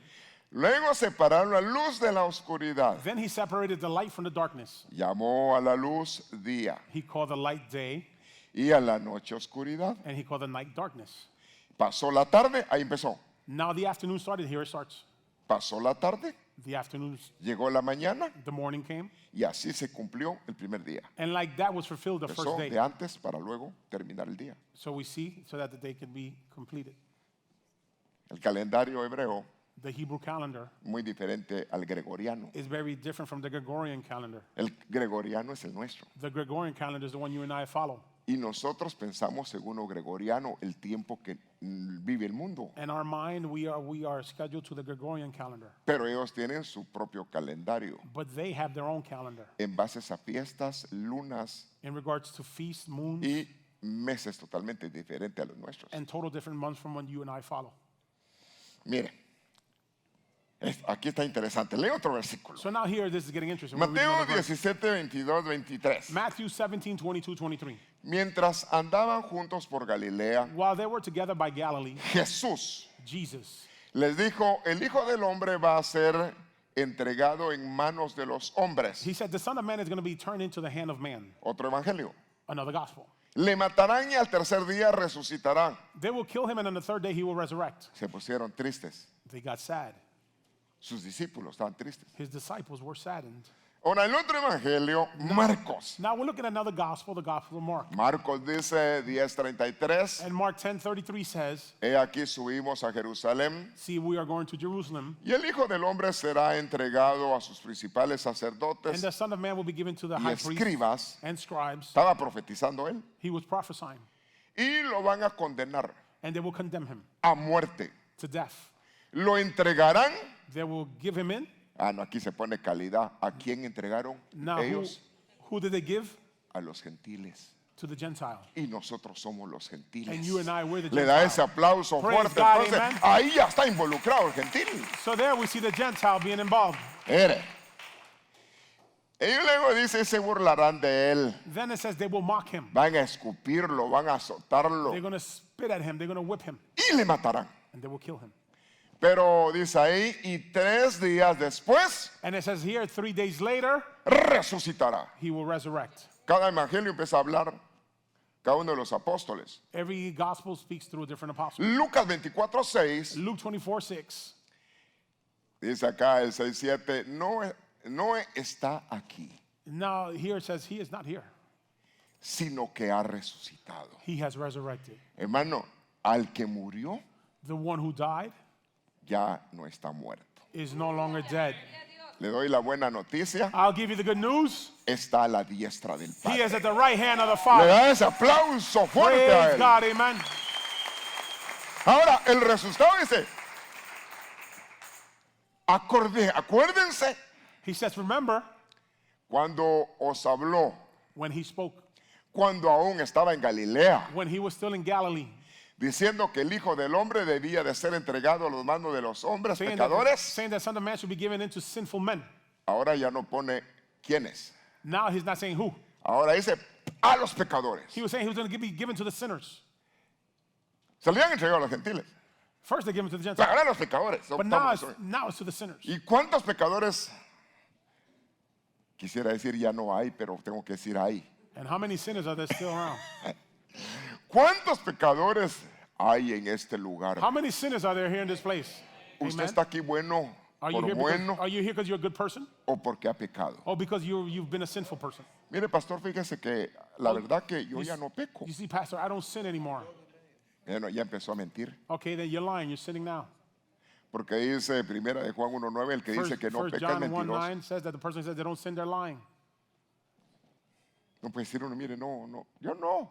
Luego separaron la luz de la oscuridad. Then he separated the light from the darkness. Llamó a la luz día He called the light day, y a la noche oscuridad. and he called the night darkness. Pasó la tarde, ahí empezó. Now the afternoon started. Here it starts. Pasó la tarde, The afternoon, llegó la mañana the morning came. y así se cumplió el primer día. And like that was fulfilled the Empezó first de day. antes para luego terminar el día. So we see, so that the day can be completed. El calendario hebreo The Hebrew calendar muy diferente al gregoriano. is very different from the Gregorian calendar. El gregoriano es el nuestro. The Gregorian calendar is the one you and I follow. Y nosotros pensamos según lo gregoriano, el tiempo que vive el mundo. In our mind, we are scheduled to the Gregorian calendar. Pero ellos tienen su propio calendario But they have their own calendar en base a fiestas, lunas in regards to feasts, moons, y meses totalmente diferentes a los nuestros. and total different months from when you and I follow. Mire, aquí está interesante. Lee otro versículo. So now here, this is getting interesting. We're reading Mateo another verse. 17, 22, 23. Matthew 17, 22, 23. Mientras andaban juntos por Galilea, While they were together by Galilee, Jesús Jesus les dijo, el Hijo del Hombre va a ser entregado en manos de los hombres. He said, the Son of Man is going to be turned into the hand of man. Otro evangelio. Another gospel. Le matarán y al tercer día resucitará. They will kill him, and on the third day he will resurrect. Se pusieron tristes. They got sad. Sus discípulos estaban tristes. His disciples were saddened. Ahora, el otro evangelio, Marcos. Now we're looking at another gospel, the Gospel of Mark. Marcos dice 10:33. And Mark 10:33 says, He aquí subimos a Jerusalén see, we are going to Jerusalem, y el Hijo del Hombre será entregado a sus principales and sacerdotes the Son of Man will be given to the y high priest escribas. and scribes. Estaba profetizando él. He was prophesying. Y lo van a condenar And they will condemn him a muerte. to death. Lo entregarán. They will give him in. No, aquí se pone calidad. ¿A quién entregaron Now, ellos? who did they give? A los gentiles. To the Gentile. Y nosotros somos los gentiles. And you and I, we're the Le da Gentiles. ese aplauso Praise fuerte. God, Entonces, amen. ahí ya está involucrado el gentil. So there we see the Gentile being involved. Mire. Y luego dice, se burlarán de él. Then it says they will mock him. Van a escupirlo, van a azotarlo They're going to spit at him. They're going to whip him. y le matarán. And they will kill him. Pero dice ahí, y 3 días después And it says here, 3 days later, resucitará. he will resurrect. Cada evangelio empieza a hablar cada uno de los apóstoles. Every gospel speaks through a different apostle. Lucas 24:6 Luke 24:6. dice acá el 6:7, no está aquí, Now here it says he is not here. sino que ha resucitado. He has resurrected. Hermano, al que murió The one who died ya no está muerto. is no longer dead. Le doy la buena noticia, I'll give you the good news. está a la diestra del He Padre. is at the right hand of the Le Father. da ese aplauso fuerte a Praise él. God, amen. Ahora, el resultado dice, acuérdense He says, remember cuando os habló, when he spoke, cuando aún estaba en Galilea, when he was still in Galilee, diciendo que el Hijo del Hombre debía de ser entregado a los manos de los hombres pecadores. saying that Son of Man should be given into sinful men. Ahora ya no pone quiénes. Now he's not saying who. Ahora dice a los pecadores. He was saying he was going to be given to the sinners. Se le han entregado a los gentiles. First they give him to the Pero Gentiles. ahora a los pecadores. But now it's to the sinners. ¿Y cuántos pecadores? Quisiera decir ya no hay, pero tengo que decir hay. And how many sinners are there still around? ¿Cuántos pecadores hay en este lugar? How many sinners are there here in this place? ¿Usted Amen. está aquí bueno Are you por here bueno because you're a good person? o porque ha pecado? Or because you've been a sinful person? Mire, pastor, fíjese que la verdad que yo You ya s- no peco. You see, Pastor, I don't sin anymore. Bueno, ya empezó a mentir. Okay, then you're lying. You're sinning now. Porque dice primera de Juan 1:9, el que dice que no First peca es John mentiroso. 1:9 says that the person who says they don't sin, they're lying. No puede decir uno, mire, no, yo no.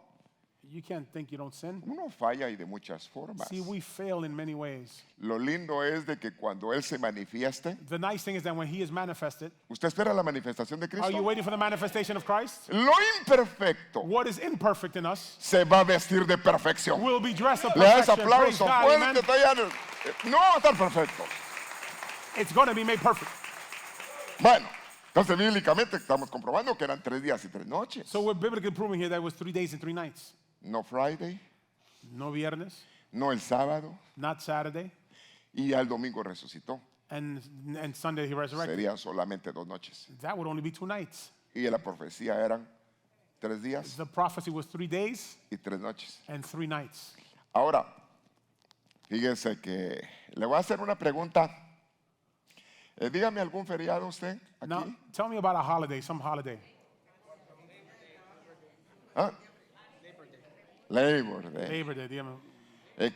You can't think you don't sin. Uno falla y de muchas formas. See, we fail in many ways. Lo lindo es de que cuando Él se manifieste, The nice thing is that when he is manifested, ¿usted espera la manifestación de are you Cristo? waiting for the manifestation of Christ? Lo imperfecto What is imperfect in us se va a vestir de perfección. will be dressed up Le da ese perfection. Praise aplauso God, fuerte. amen. No va a estar perfecto. It's going to be made perfect. Bueno, entonces bíblicamente estamos comprobando que eran 3 días y 3 noches. So we're biblically proving here that it was 3 days and 3 nights. No Friday, No viernes, no el sábado, not Saturday, y al domingo resucitó. and Sunday he resurrected. Serían solamente 2 noches. That would only be 2 nights. Y la profecía eran 3 días The prophecy was 3 days y 3 noches. and 3 nights. Ahora, fíjense que le voy a hacer una pregunta. Dígame algún feriado usted aquí. Now, tell me about a holiday, some holiday. ¿Ah? Labor Day. Labor Day, dígame.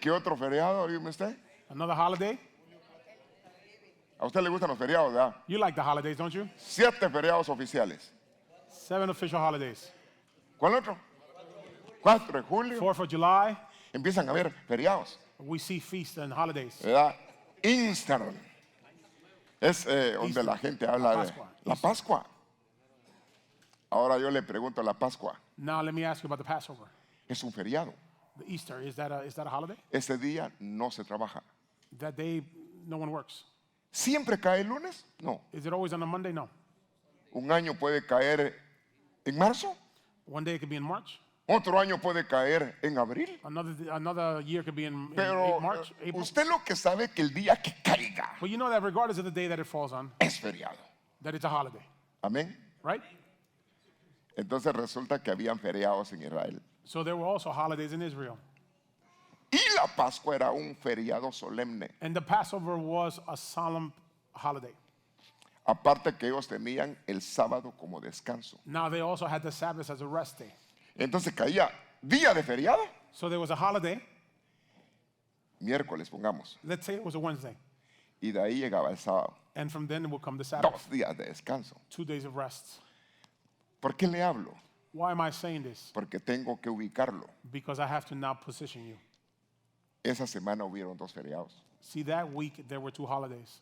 ¿Qué otro feriado, dígame usted? Another holiday? A usted le gustan los feriados, ¿verdad? You like the holidays, don't you? 7 feriados oficiales. 7 official holidays. ¿Cuál otro? 4 de julio. 4th of July, Empiezan a haber feriados, we see feasts and holidays. ¿verdad? Easter es donde la gente habla de Pascua. la Pascua. Ahora yo le pregunto, ¿la Pascua Now let me ask you about the Passover. es un feriado? The Easter, is that a holiday? Ese día no se trabaja. That day, no one works. ¿Siempre cae el lunes? No. Is it always on a Monday? No. Un año puede caer en marzo, One day it could be in March. otro año puede caer en abril. Another year could be in Pero March, April. usted lo que sabe que el día que caiga But you know that regardless of the day that it falls on, es feriado. that it's a holiday, Amén. right? Entonces resulta que habían feriados en Israel. So there were also holidays in Israel. Y la Pascua era un feriado solemne. And the Passover was a solemn holiday. Aparte que ellos tenían el sábado como descanso. Now they also had the Sabbath as a rest day. Entonces caía día de feriado, So there was a holiday, miércoles pongamos, let's say it was a Wednesday. y de ahí llegaba el sábado. And from then it would come the Sabbath, 2 días de descanso. 2 days of rest. ¿Por qué le hablo? Why am I saying this? Porque tengo que ubicarlo. Because I have to now position you. Esa semana hubieron 2 feriados. See, that week there were 2 holidays.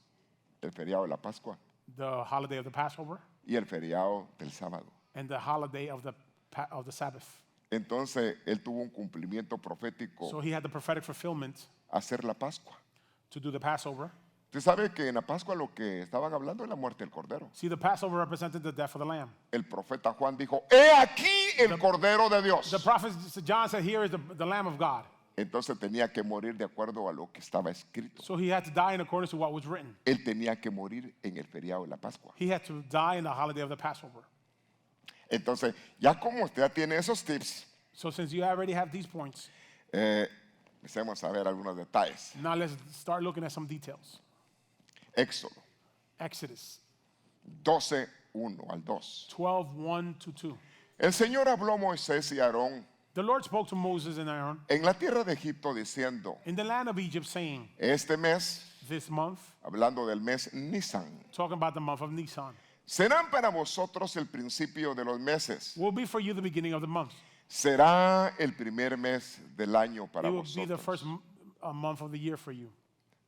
El feriado de la Pascua The holiday of the Passover y el feriado del sábado. and the holiday of the Sabbath. Entonces él tuvo un cumplimiento profético So he had the prophetic fulfillment hacer la Pascua. to do the Passover. Usted sabe que en la Pascua lo que estaban hablando es la muerte del Cordero. See, the Passover represented the death of the lamb. El profeta Juan dijo, he aquí el Cordero de Dios. The prophet John said, here is the Lamb of God. Entonces tenía que morir de acuerdo a lo que estaba escrito. So he had to die in accordance to what was written. Él tenía que morir en el feriado de la Pascua. He had to die in the holiday of the Passover. Entonces, ya como usted ya tiene esos tips, So since you already have these points, empecemos a ver algunos detalles. now let's start looking at some details. Éxodo Exodus 12:1 al 2. 12:1 to 2. El Señor habló a Moisés y a Aarón The Lord spoke to Moses and Aaron en la tierra de Egipto diciendo, in the land of Egypt, saying, este mes, this month, hablando del mes Nisan, talking about the month of Nisan, serán para vosotros el principio de los meses. will be for you the beginning of the month. Será el primer mes del año para It will be the vosotros. first month of the year for you.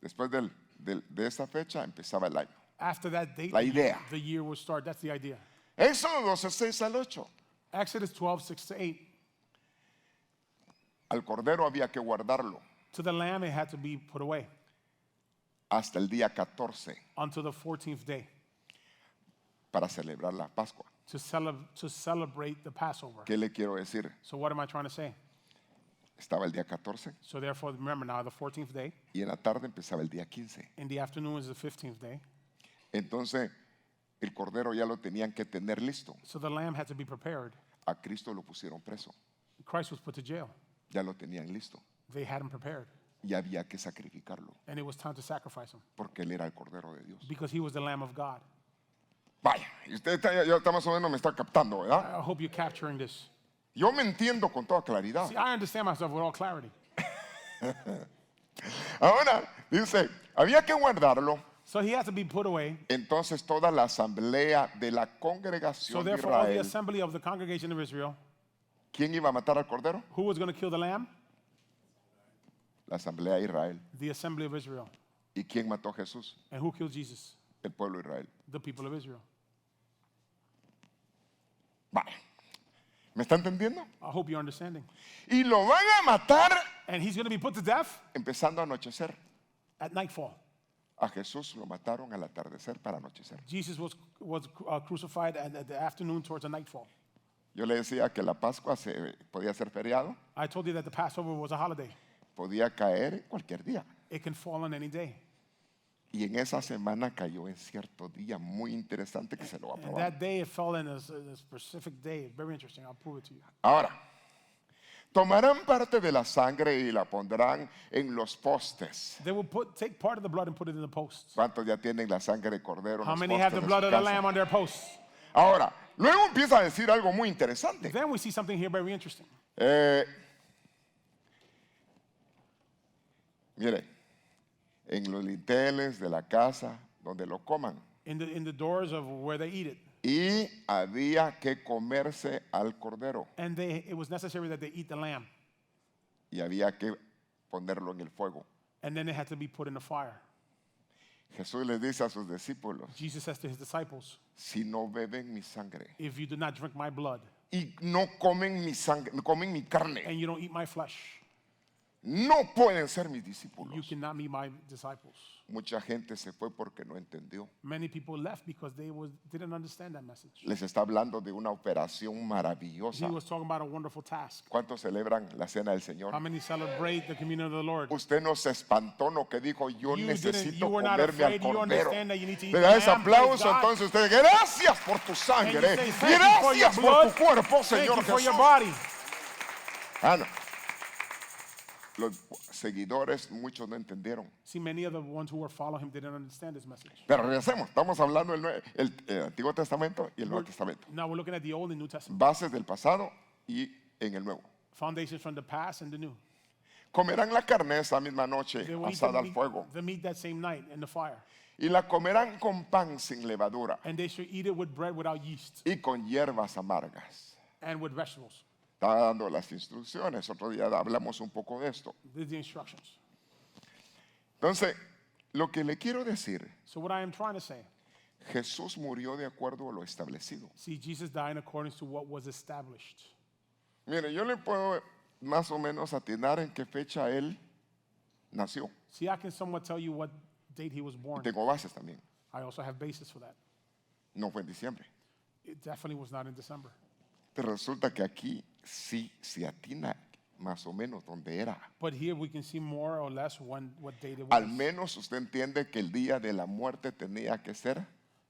Después de esa fecha empezaba el año. After that date, La idea. the year will start. That's the idea. Éxodo 12:6 al 8. Exodus 12:6 to 8. Al cordero había que guardarlo To the lamb, it had to be put away hasta el día 14 until the 14th day para celebrar la Pascua. to celebrate the Passover. ¿Qué le quiero decir? So what am I trying to say? Estaba el día 14 So therefore, remember now, the 14th day, y en la tarde empezaba el día 15. in the afternoon is the 15th day. Entonces, el cordero ya lo tenían que tener listo. So the lamb had to be prepared. A Cristo lo pusieron preso. Christ was put to jail. Ya lo tenían listo. They had him prepared. Y había que sacrificarlo And it was time to sacrifice him porque él era el cordero de Dios. because he was the Lamb of God. Vaya, y usted ya está más o menos me está captando, ¿verdad? I hope you're capturing this. Yo me entiendo con toda claridad. See, I understand myself with all clarity. Ahora, dice, había que guardarlo. So he had to be put away. Entonces toda la asamblea de la So congregación de therefore, all the Israel, assembly of the congregation of Israel, ¿quién iba a matar al cordero? who was going to kill the lamb? La asamblea de Israel. The assembly of Israel. ¿Y quién mató a Jesús? And who killed Jesus? El pueblo de Israel. The people of Israel. Vale. ¿Me está entendiendo? I hope you're understanding. Y lo van a matar And he's going to be put to death empezando a anochecer. at nightfall. A Jesús lo mataron al atardecer para anochecer. Jesus was crucified at the afternoon towards the nightfall. Yo le decía que la Pascua podía ser feriado, I told you that the Passover was a holiday. podía caer en cualquier día. It can fall on any day. Y en esa semana cayó en cierto día muy interesante que se lo va a And probar. that day, it fell in a specific day. Very interesting. I'll prove it to you. Ahora, tomarán parte de la sangre y la pondrán en los postes. They will take part of the blood and put it in the posts. ¿Cuántos ya tienen la sangre de cordero en How los many postes have the de blood su of the casa? lamb on their posts? Ahora, luego empieza a decir algo muy interesante. Then we see something here very interesting. Mire, en los linteles de la casa donde lo coman. in the doors of where they eat it. Y había que comerse al cordero And it was necessary that they eat the lamb. y había que ponerlo en el fuego. And then it had to be put in the fire. Jesús les dice a sus discípulos, Jesus says to his disciples, si no beben mi sangre if you do not drink my blood y no comen mi sangre, no comen mi carne, and you don't eat my flesh, no pueden ser mis you discípulos. cannot be my disciples. Mucha gente se fue porque no entendió. Many people left because they didn't understand that message. Les está hablando de una operación He maravillosa. was talking about a wonderful task. ¿Cuántos celebran la cena del Señor? How many celebrate the communion of the Lord? Usted no se espantó, no, que dijo, yo You necesito were not comerme al afraid. You cordero. understand that you need to eat Le the da ese lamb. Praise aplauso, God. entonces usted, gracias por tu And sangre, you say, thank you for your gracias por blood. tu cuerpo, Thank Señor you for your Jesús. body. Ah, no. Los seguidores, muchos no entendieron. See, many of the ones who were following him didn't understand this message. Pero regresemos, estamos hablando el Antiguo Testamento y el Nuevo Testamento. Now we're looking at the Old and New Testament. Bases del pasado y en el Nuevo. Foundations from the past and the new. Comerán la carne esa misma noche They will eat asada al fuego the meat that same night in the fire. y la comerán con pan sin levadura And they should eat it with bread without yeast y con hierbas amargas. and with vegetables. Está dando las instrucciones. Otro día hablamos un poco de esto. These are the instructions. Entonces, lo que le quiero decir, So what I am trying to say, Jesús murió de acuerdo a lo establecido. see, Jesus died in accordance to what was established. Mire, yo le puedo más o menos atinar en qué fecha él nació. See, I can somewhat tell you what date he was Y born. tengo bases también. I also have basis for that. No fue en diciembre. It definitely was not in December. Pero resulta que aquí sí se atina más o menos donde era. But here we can see more or less what date it was. Al menos usted entiende que el día de la muerte tenía que ser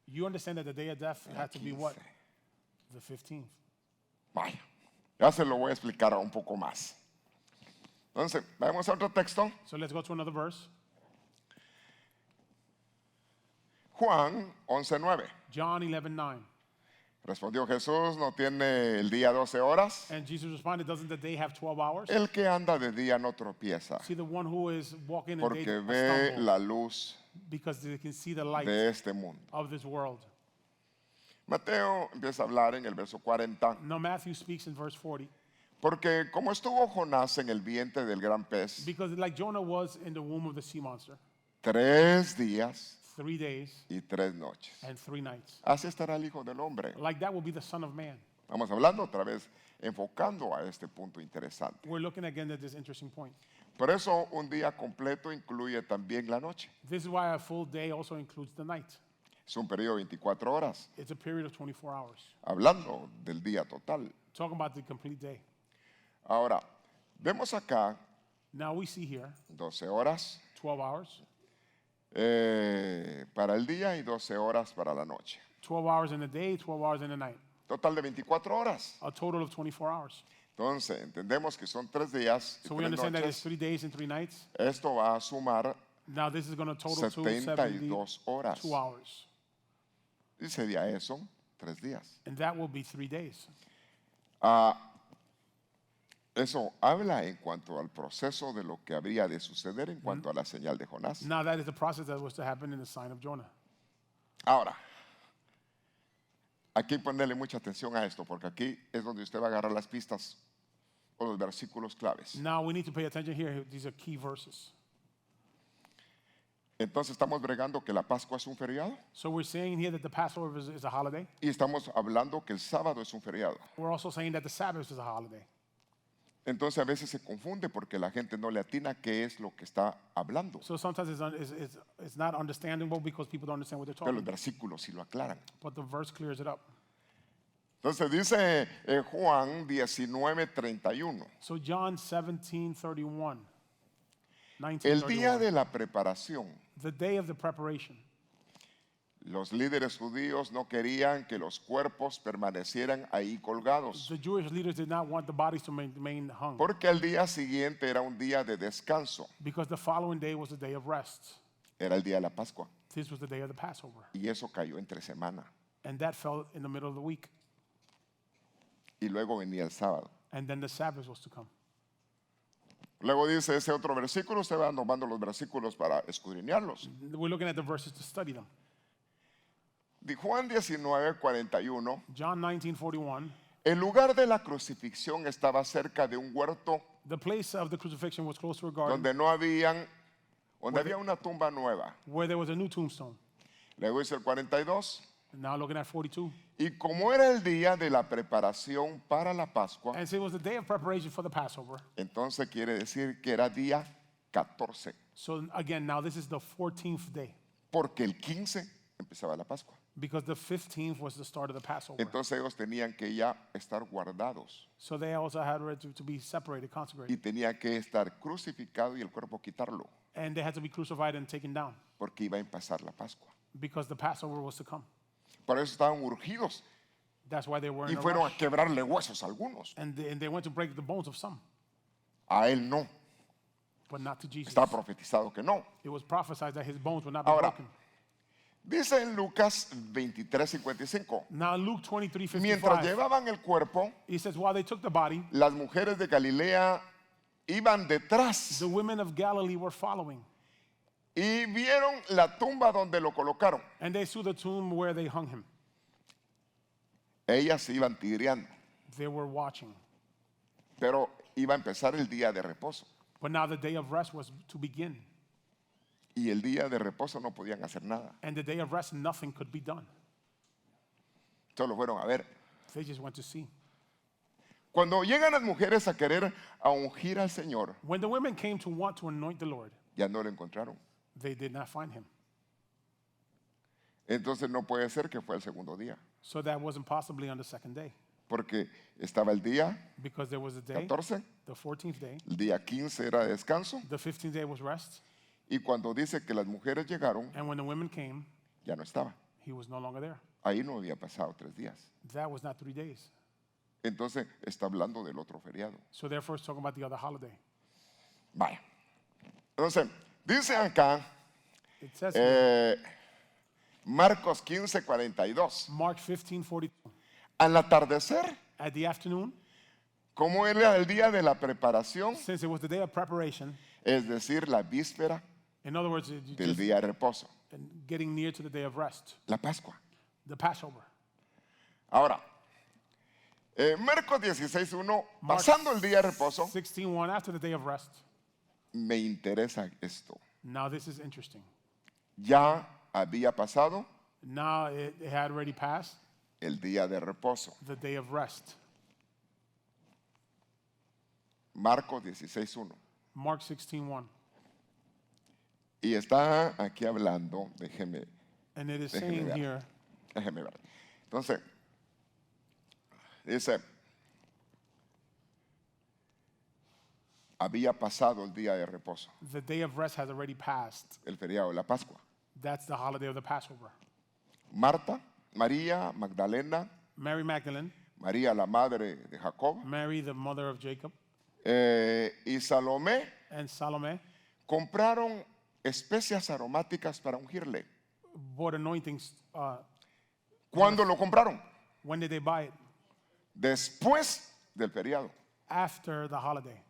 You understand that the day of death had to be what? 15. The 15th. Vaya, ya se lo voy a explicar un poco más. Entonces, vamos a otro texto. So let's go to another verse. Juan 11:9. John 11:9. Respondió Jesús, ¿no tiene el día 12 horas? And Jesus responded, doesn't the day have 12 hours? El que anda de día no tropieza, See, the one who is walking in day porque does not ve stumble, la luz because they can see the light de este mundo. of this world. Mateo empieza a hablar en el verso 40. Now Matthew speaks in verse 40. Porque como estuvo Jonás en el vientre del gran pez, Because like Jonah was in the womb of the sea monster, 3 días 3 days y 3 noches. and 3 nights. Así estará el Hijo del Hombre. Like that will be the Son of Man. Vamos hablando otra vez, enfocando a este punto interesante. We're looking again at this interesting point. Por eso un día completo incluye también la noche. This is why a full day also includes the night. Es un periodo de 24 horas, It's a period of 24 hours. hablando del día total. Talking about the complete day. Ahora, vemos acá Now we see here 12 horas 12 hours, para el día y 12 horas para la noche. 12 hours in the day, 12 hours in the night. Total de 24 horas. A total of 24 hours. Entonces, entendemos que son 3 días y So we 3 understand that it's noches. 3 days and 3 nights. Esto va a sumar Now this is going to total to 72 horas. 72 hours. Y sería eso 3 días. And that will be 3 days. Eso habla en cuanto al proceso de lo que habría de suceder en cuanto a la señal de Jonás. Now that is the process that was to happen in the sign of Jonah. Ahora, aquí ponerle mucha atención a esto, porque aquí es donde usted va a agarrar las pistas o los versículos claves. Now we need to pay attention here. These are key verses. Entonces estamos bregando que la Pascua es un feriado So we're saying here that the Passover is a holiday. y estamos hablando que el sábado es un feriado. We're also saying that the Sabbath is a holiday. Entonces a veces se confunde porque la gente no le atina qué es lo que está hablando. So sometimes it's not understandable because people don't understand what they're Pero talking los about. versículos sí lo aclaran. But the verse clears it up. Entonces dice Juan 19:31. So John 17:31. El día 19:31. de la preparación, The day of the preparation. los líderes judíos no querían que los cuerpos permanecieran ahí colgados, The Jewish leaders did not want the bodies to remain hung porque el día siguiente era un día de descanso, because the following day was the day of rest. era el día de la Pascua, This was the day of the Passover. y eso cayó entre semana, And that fell in the middle of the week. y luego venía el sábado. And then the Sabbath was to come. Luego dice ese otro versículo, usted va tomando los versículos para escudriñarlos. We're looking at the verses to study them. Juan 19:41, John 19:41. el lugar de la crucifixión estaba cerca de un huerto The place of the crucifixion was close to a garden donde había una tumba nueva. where there was a new tombstone. Luego dice el 42, And now looking at 42. y como era el día de la preparación para la Pascua, And so it was the day of preparation for the Passover. entonces quiere decir que era día 14, So again, now this is the 14th day porque el 15 empezaba la Pascua. because the 15th was the start of the Passover. Entonces ellos tenían que ya estar guardados So they also had to be separated, y consecrated. tenía que estar crucificado y el cuerpo quitarlo, And they had to be crucified and taken down porque iba a empezar la Pascua. because the Passover was to come. Por eso estaban urgidos That's why they were y in a fueron a rush. quebrarle huesos a algunos. And they went to break the bones of some, A él no, but not to Jesus. está profetizado que no. It was prophesied that his bones would not be Ahora, broken. dice en Lucas 23:55, Now Luke 23:55. mientras llevaban el cuerpo, He says, while they took the body, las mujeres de Galilea iban detrás the women of Galilee were following. y vieron la tumba donde lo colocaron. And they saw the tomb where they hung him. Ellas se iban tigreando, They were watching. pero iba a empezar el día de reposo. But now the day of rest was to begin. Y el día de reposo no podían hacer nada. And the day of rest, nothing could be done. Solo fueron a ver. They just went to see. Cuando llegan las mujeres a querer a ungir al Señor, When the women came to want to anoint the Lord, ya no lo encontraron. they did not find him. Entonces no puede ser que fue el segundo día, So that wasn't possibly on the second day porque estaba el día because there was a day, 14, the 14th day, el día 15 era de descanso, the 15th day was rest. y cuando dice que las mujeres llegaron, And when the women came, ya no estaba. he was no longer there. Ahí no había pasado 3 días. That was not 3 days. Entonces está hablando del otro feriado. So therefore, it's talking about the other holiday. Vaya. Entonces, dice acá It says here, Marcos 15:42. Mark 15:42. Al atardecer, At the afternoon, como era el día de la preparación, since it was the day of preparation, es decir, la víspera in other words, del día de reposo, getting near to the day of rest, la Pascua. the Passover. Ahora, Marcos 16:1, Mark pasando el día de reposo, 16:1, after the day of rest. me interesa esto. Now this is interesting. Ya había pasado Now it had already passed el día de reposo. the day of rest. Marcos 16:1. Mark 16:1. Y está aquí hablando, déjeme And it is Déjeme saying ver. here, Déjeme ver. Entonces, dice, había pasado el día de reposo, the day of rest has already passed. el feriado de la Pascua. That's the holiday of the Passover. Marta, María Magdalena, Mary Magdalene, María la madre de Jacob Mary, the mother of Jacob, y Salomé and Salome compraron especias aromáticas para ungirle. bought anointings. ¿Cuándo lo compraron? When did they buy it? Después del feriado. After the holiday.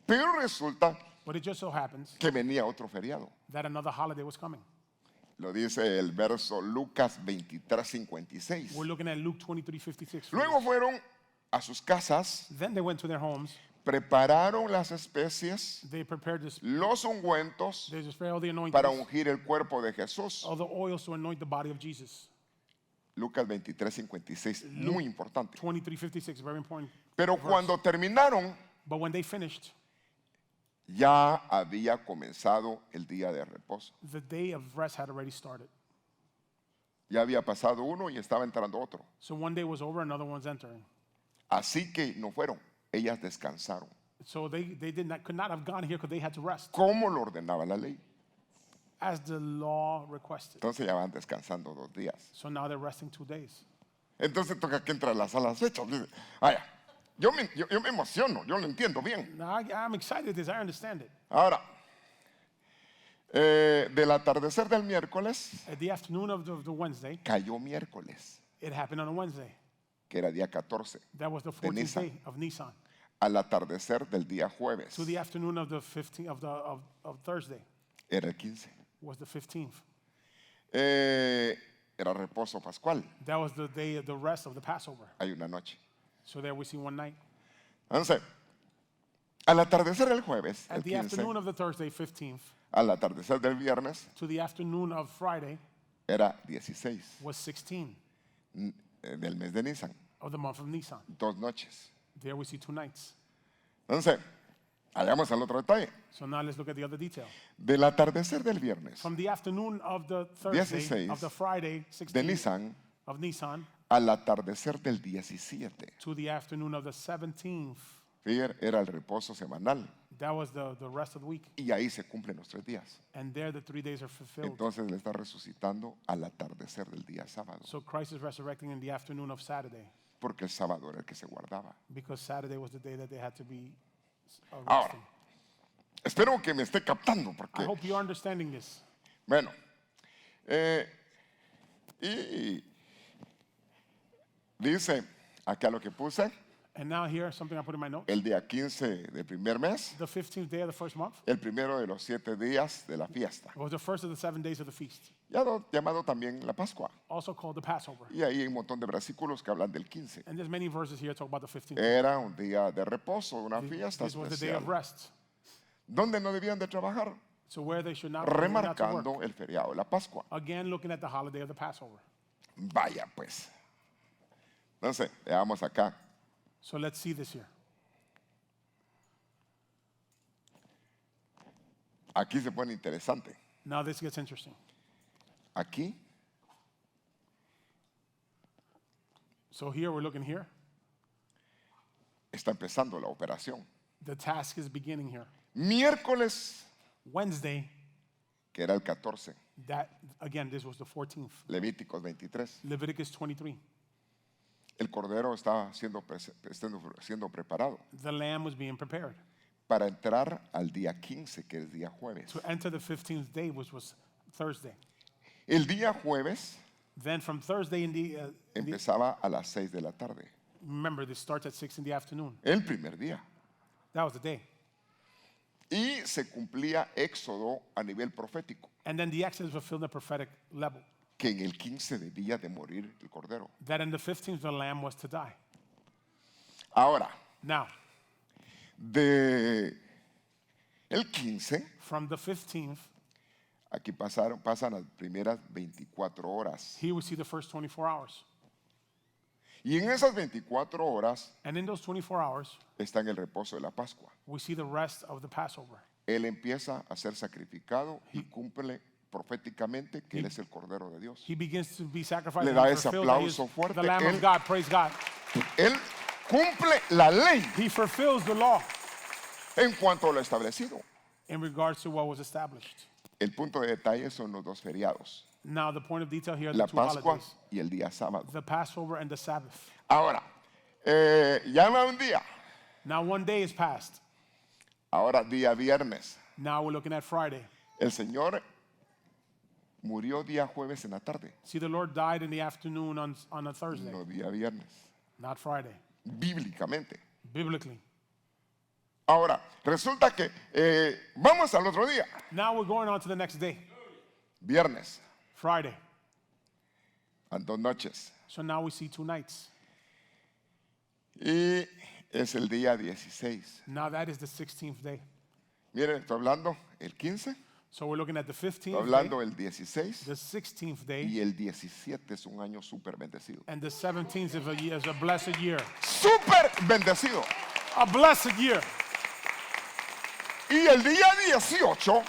Pero resulta But it just so happens que venía otro feriado. that another holiday was coming. Lo dice el verso Lucas 23:56. We're looking at Luke 23:56. Luego fueron a sus casas, Then they went to their homes. prepararon las especies, They prepared this. los ungüentos They just spread all the anointings, para ungir el cuerpo de Jesús. all the oils to anoint the body of Jesus. Lucas 23:56, muy importante. 23:56, very important. Pero cuando terminaron, But when they finished, ya había comenzado el día de reposo. the day of rest had already started. Ya había pasado uno y estaba entrando otro. So one day was over, another one's entering. Así que no fueron, ellas descansaron. So they could not have gone here because they had to rest, ¿Cómo lo ordenaba la ley? as the law requested. Entonces ya van descansando 2 días. So now they're resting 2 days. Entonces toca que entre a las salas hechas. Vaya, yo me emociono, yo lo entiendo bien. Now I'm excited at this. I understand it. Ahora, del atardecer del miércoles, At the afternoon of the Wednesday, cayó miércoles, it happened on a Wednesday. que era día 14. That was the 14th Nisan. day of Nisan. Al atardecer del día jueves, To the afternoon of the 15th of Thursday era el 15. was the 15th. era reposo pascual. That was the day of the rest of the Passover. Hay una noche. So there we see one night. Entonces, al atardecer del jueves, el At the 15, afternoon of the Thursday, 15th, al atardecer del viernes, to the afternoon of Friday era 16 was 16 del mes de Nisan. of the month of Nisan. 2 noches. There we see 2 nights. Entonces, vayamos al otro detalle. So now let's look at the other detail. Del atardecer del viernes From the afternoon of the Thursday, 16 of the Friday, de 16 Nisan of Nisan, al atardecer del 17. to the afternoon of the 17th. Fíjate, era el reposo semanal. That was the rest of the week. Y ahí se cumplen los 3 días. And there the 3 days are fulfilled. Entonces le está resucitando al atardecer del día sábado. So Christ is resurrecting in the afternoon of Saturday, Porque el sábado era el que se guardaba. because Saturday was the day that they had to be Ahora, resting. espero que me esté captando I porque, hope you're understanding this. bueno, y dice, acá lo que puse, And now here, something I put in my notes. el día 15 del primer mes, The 15th day of the first month el primero de los 7 días de la fiesta, was the first of the 7 days of the feast, llamado también la Pascua. also called the Passover. Y ahí hay un montón de versículos que hablan del 15. And there's many verses here talk about the 15th. Era un día de reposo, una fiesta This was the day especial, of rest. donde no debían de trabajar, So where they should not not to work. remarcando el feriado de la Pascua. Again, looking at the holiday of the Passover. Vaya pues. Entonces, veamos acá. So let's see this here. Aquí se pone interesante. Now this gets interesting. Aquí So here we're looking here. está empezando la operación. The task is beginning here. Miércoles, Wednesday, que era el 14, that again, this was the 14th. Levíticos 23. Leviticus 23. El cordero estaba siendo preparado The lamb was being prepared para entrar al día 15, que es día jueves. to enter the 15th day, which was Thursday. El día jueves Then from Thursday empezaba a las 6 de la tarde. remember this starts at 6 in the afternoon. El primer día. That was the day. Y se cumplía Éxodo a nivel profético, And then the Exodus fulfilled the prophetic level. que en el 15 debía de morir el cordero. That in the 15th the lamb was to die. Ahora, Now, de el 15, from the 15th, aquí pasan las primeras 24 horas. here we see the first 24 hours. Y en esas 24 horas And in those 24 hours, está en el reposo de la Pascua. we see the rest of the Passover. Él empieza a ser sacrificado y cumple proféticamente que Él es el Cordero de Dios. He begins to be sacrificed. Le and da he ese fulfills that he is aplauso fuerte. the Lamb Él- of God, praise God. Él cumple la ley He fulfills the law en cuanto a lo establecido. in regards to what was established. El punto de detalle son los 2 feriados, Now, the point of detail here are la the two Pascua holidays, y el día sábado. the Passover and the Sabbath. Ahora, ya no un día, Now, one day is passed. ahora día viernes. Now we're looking at Friday. El Señor murió día jueves en la tarde, See, the Lord died in the afternoon on a Thursday, no día viernes, not Friday, bíblicamente. biblically. Ahora, resulta que vamos al otro día, Now we're going on to the next day, viernes, Friday. a 2 noches. So now we see 2 nights. Y es el día 16. Now that is the 16th day. Miren, estoy hablando el 15, So we're looking at the 15th estoy day, hablando el 16 the 16th day, y el 17 es un año súper bendecido. and the 17th is a blessed year. Súper bendecido. A blessed year. Y el día 18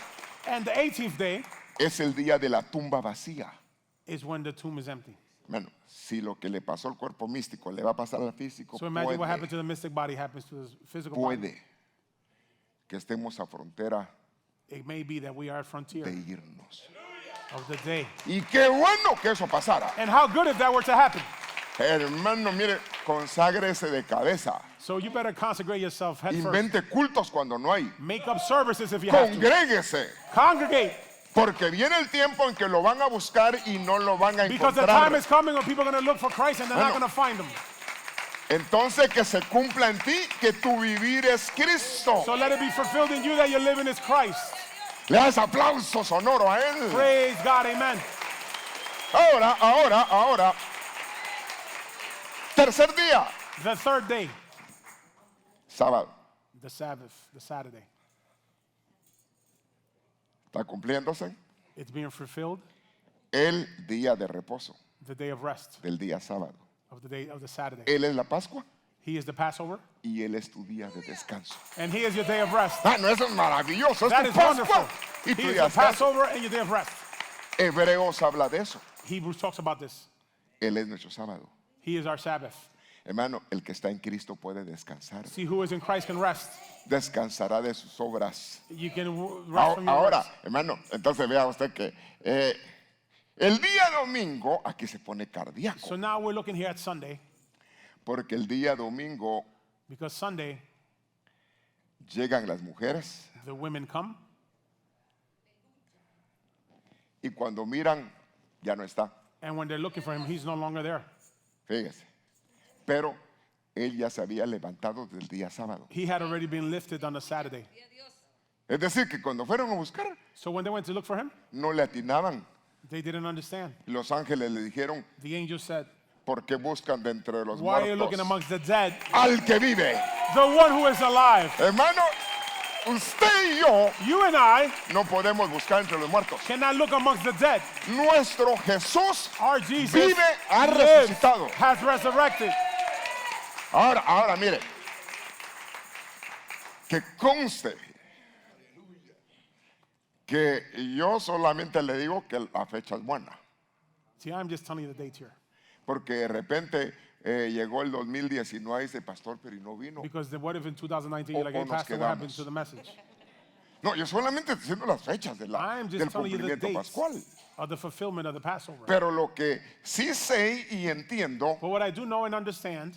And the 18th day es el día de la tumba vacía. is when the tomb is empty. Bueno, si lo que le pasó al cuerpo místico le va a pasar al físico, So imagine what happened puede, to the mystic body happens to the physical body. puede que estemos a frontera It may be that we are at frontier de irnos. of the day. Y qué bueno que eso pasara. And how good if that were to happen. Hermano, mire, conságrese de cabeza. So you better consecrate yourself head first. Invente cultos cuando no hay. Make up services if you have to. Congréguese. Congregate. Porque viene el tiempo en que lo van a buscar y no lo van a Because the time encontrar. is coming when people are going to look for Christ and they're not Bueno. going to find him. Entonces que se cumpla en ti que tu vivir es Cristo. So let it be fulfilled in you that you're living is Christ. Le das aplauso sonoro a Él. Praise God, amen. Ahora. Tercer día, The third day, sábado. the Sabbath, the Saturday. Está cumpliéndose It's being fulfilled, el día de reposo the day of rest del día sábado. of the day of the Saturday. Él es la Pascua He is the Passover, y Él es tu día de descanso. and He is your day of rest. No, eso es maravilloso. Es That tu is wonderful. Pascua y He tu is día the de descanso. Passover and your day of rest. Hebreos habla de eso. Hebrews talks about this. Él es nuestro sábado. He is our Sabbath. Hermano, el que está en Cristo puede descansar. See, who is in Christ can rest. Descansará de sus obras. You can rest from your Ahora, works. hermano, entonces vea usted que el día domingo, aquí se pone cardíaco, So now we're looking here at Sunday, porque el día domingo because Sunday, llegan las mujeres the women come, y cuando miran, ya no está. and when they're looking for Him, He's no longer there. Fíjese. Pero él ya se había levantado del día sábado. He had already been lifted on the Saturday. Es decir, que cuando fueron a buscar, So when they went to look for Him, no le atinaban. they didn't understand. Los ángeles le dijeron, The angel said, ¿por qué buscan de entre los why are you looking muertos amongst the dead? al que vive? The one who is alive. Hermano, usted y yo You and I no podemos buscar entre los muertos. cannot look amongst the dead. Nuestro Jesús Our Jesus vive, ha lives, resucitado. has resurrected. Ahora, mire, que conste que yo solamente le digo que la fecha es buena, See, I'm just telling you the dates here. porque de repente llegó el 2019 y dice, pastor, pero y no vino. Because what if in 2019 you're like, O hey, nos Pastor, what happened quedamos. to the message? No, yo solamente estoy diciendo las fechas del I'm just telling you the cumplimiento dates pascual. of the fulfillment of the Passover. Pero lo que sí sé y entiendo But what I do know and understand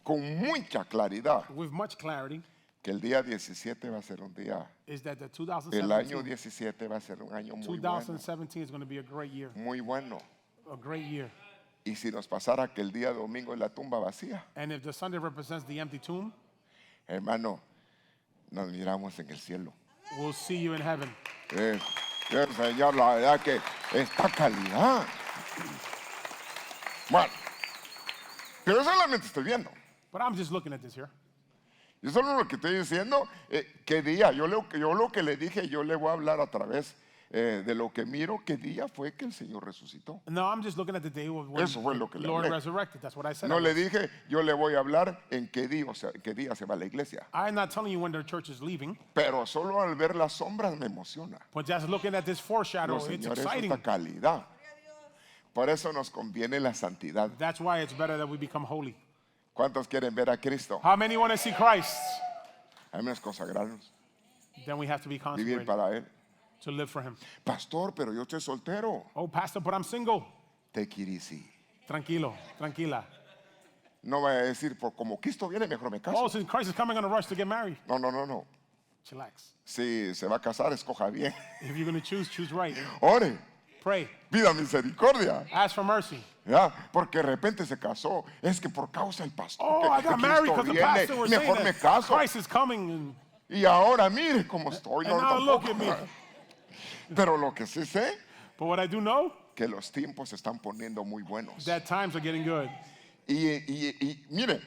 con mucha claridad, with much clarity que el día 17 va a ser un día, is that the el año 2017, 17 va a ser un año muy bueno, 2017 is going to be a great year. muy bueno. A great year. Y si nos pasara que el día domingo es la tumba vacía, And if the Sunday represents the empty tomb, hermano, nos miramos en el cielo. we'll see you in heaven. Señor, la verdad que esta calidad. Bueno, pero solamente estoy viendo. But I'm just looking at this here. Yo solo lo que estoy diciendo, ¿qué día? Yo lo que le dije, yo le voy a hablar a través de lo que miro, ¿qué día fue que el Señor resucitó? No, I'm just looking at the day when Eso fue lo que the le Lord hablé. resurrected. That's what I said. No le dije, yo le voy a hablar en qué día, o sea, en qué día se va la iglesia. I'm not telling you when the church is leaving, Pero solo al ver las sombras me emociona. but just looking at this foreshadow, No, it's Señor, eso exciting. esta calidad. Por eso nos conviene la santidad. That's why it's better that we become holy. ¿Cuántos quieren ver a Cristo? How many want to see Christ? Hay menos consagrarnos, Then we have to be vivir consecrated para Él. to live for Him. Pastor, pero yo estoy soltero. Oh, Pastor, but I'm single. Take it easy. Tranquilo, tranquila. No vaya a decir, por como Cristo viene, mejor me caso. Oh, since Christ is coming on a rush to get married. No. Chillax. Si se va a casar, escoja bien. If you're going to choose right. Ore, Pray. pida misericordia. Ask for mercy. ¿Ya? Porque de repente se casó. Es que por causa del pastor. Oh, que I got married Cristo because the viene, pastor was saying mejor me that caso. Christ is coming. And Y ahora mire cómo estoy. No, now look tampoco. at me. Pero lo que sí sé, But what I do know, que los tiempos se están poniendo muy buenos. that times are getting good. Y mire,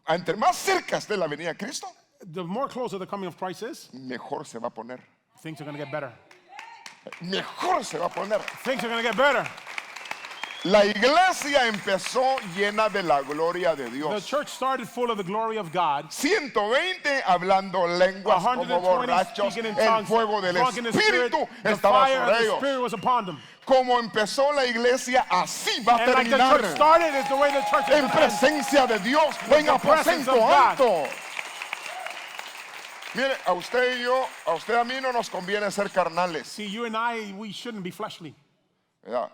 entre más cerca esté la venida de Cristo, The more closer the coming of Christ is, mejor se va a poner. things are going to get better. Mejor se va a poner. Things are going to get better. La iglesia empezó llena de la gloria de The Dios. church started full of the glory of God. 120 hablando lenguas como 120 borrachos. speaking in El tongues, fuego del drunk in the Spirit. Espíritu The estaba fire sobre of the ellos. Spirit was upon them. Como empezó la iglesia, así va a And like the terminar. church started is the way the church is En going to end. presencia de Dios, en the presence aposento of God. alto. Mire, a usted y yo, a usted y a mí no nos conviene ser carnales. See, you and I, we shouldn't be fleshly, ¿Verdad?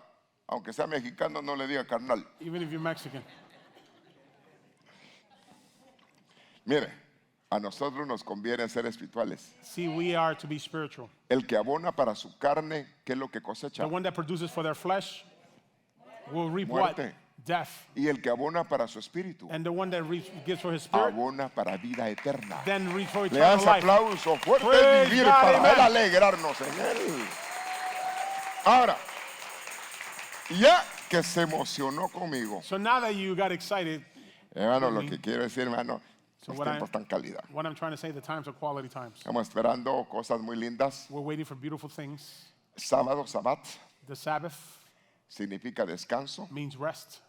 Aunque sea mexicano, no le diga carnal. even if you're Mexican. Mire, a nosotros nos conviene ser espirituales. See, we are to be spiritual. El que abona para su carne, ¿qué es lo que cosecha? The one that produces for their flesh will reap what? Muerte. Death. Y el que abona para su espíritu, And the one that gives for his spirit, abona para vida eterna. then reap for Le das eternal life. aplauso fuerte Praise y vivir God, para amen. él alegrarnos en él. Ahora, ya que se emocionó conmigo. So now that you got excited, Hermano, lo que quiero decir, hermano, So los what I- tiempos están calidad. what I'm trying to say, the times are quality times. Estamos esperando cosas muy lindas. We're waiting for beautiful things. Sábado, Sabbat, The Sabbath significa descanso. means rest.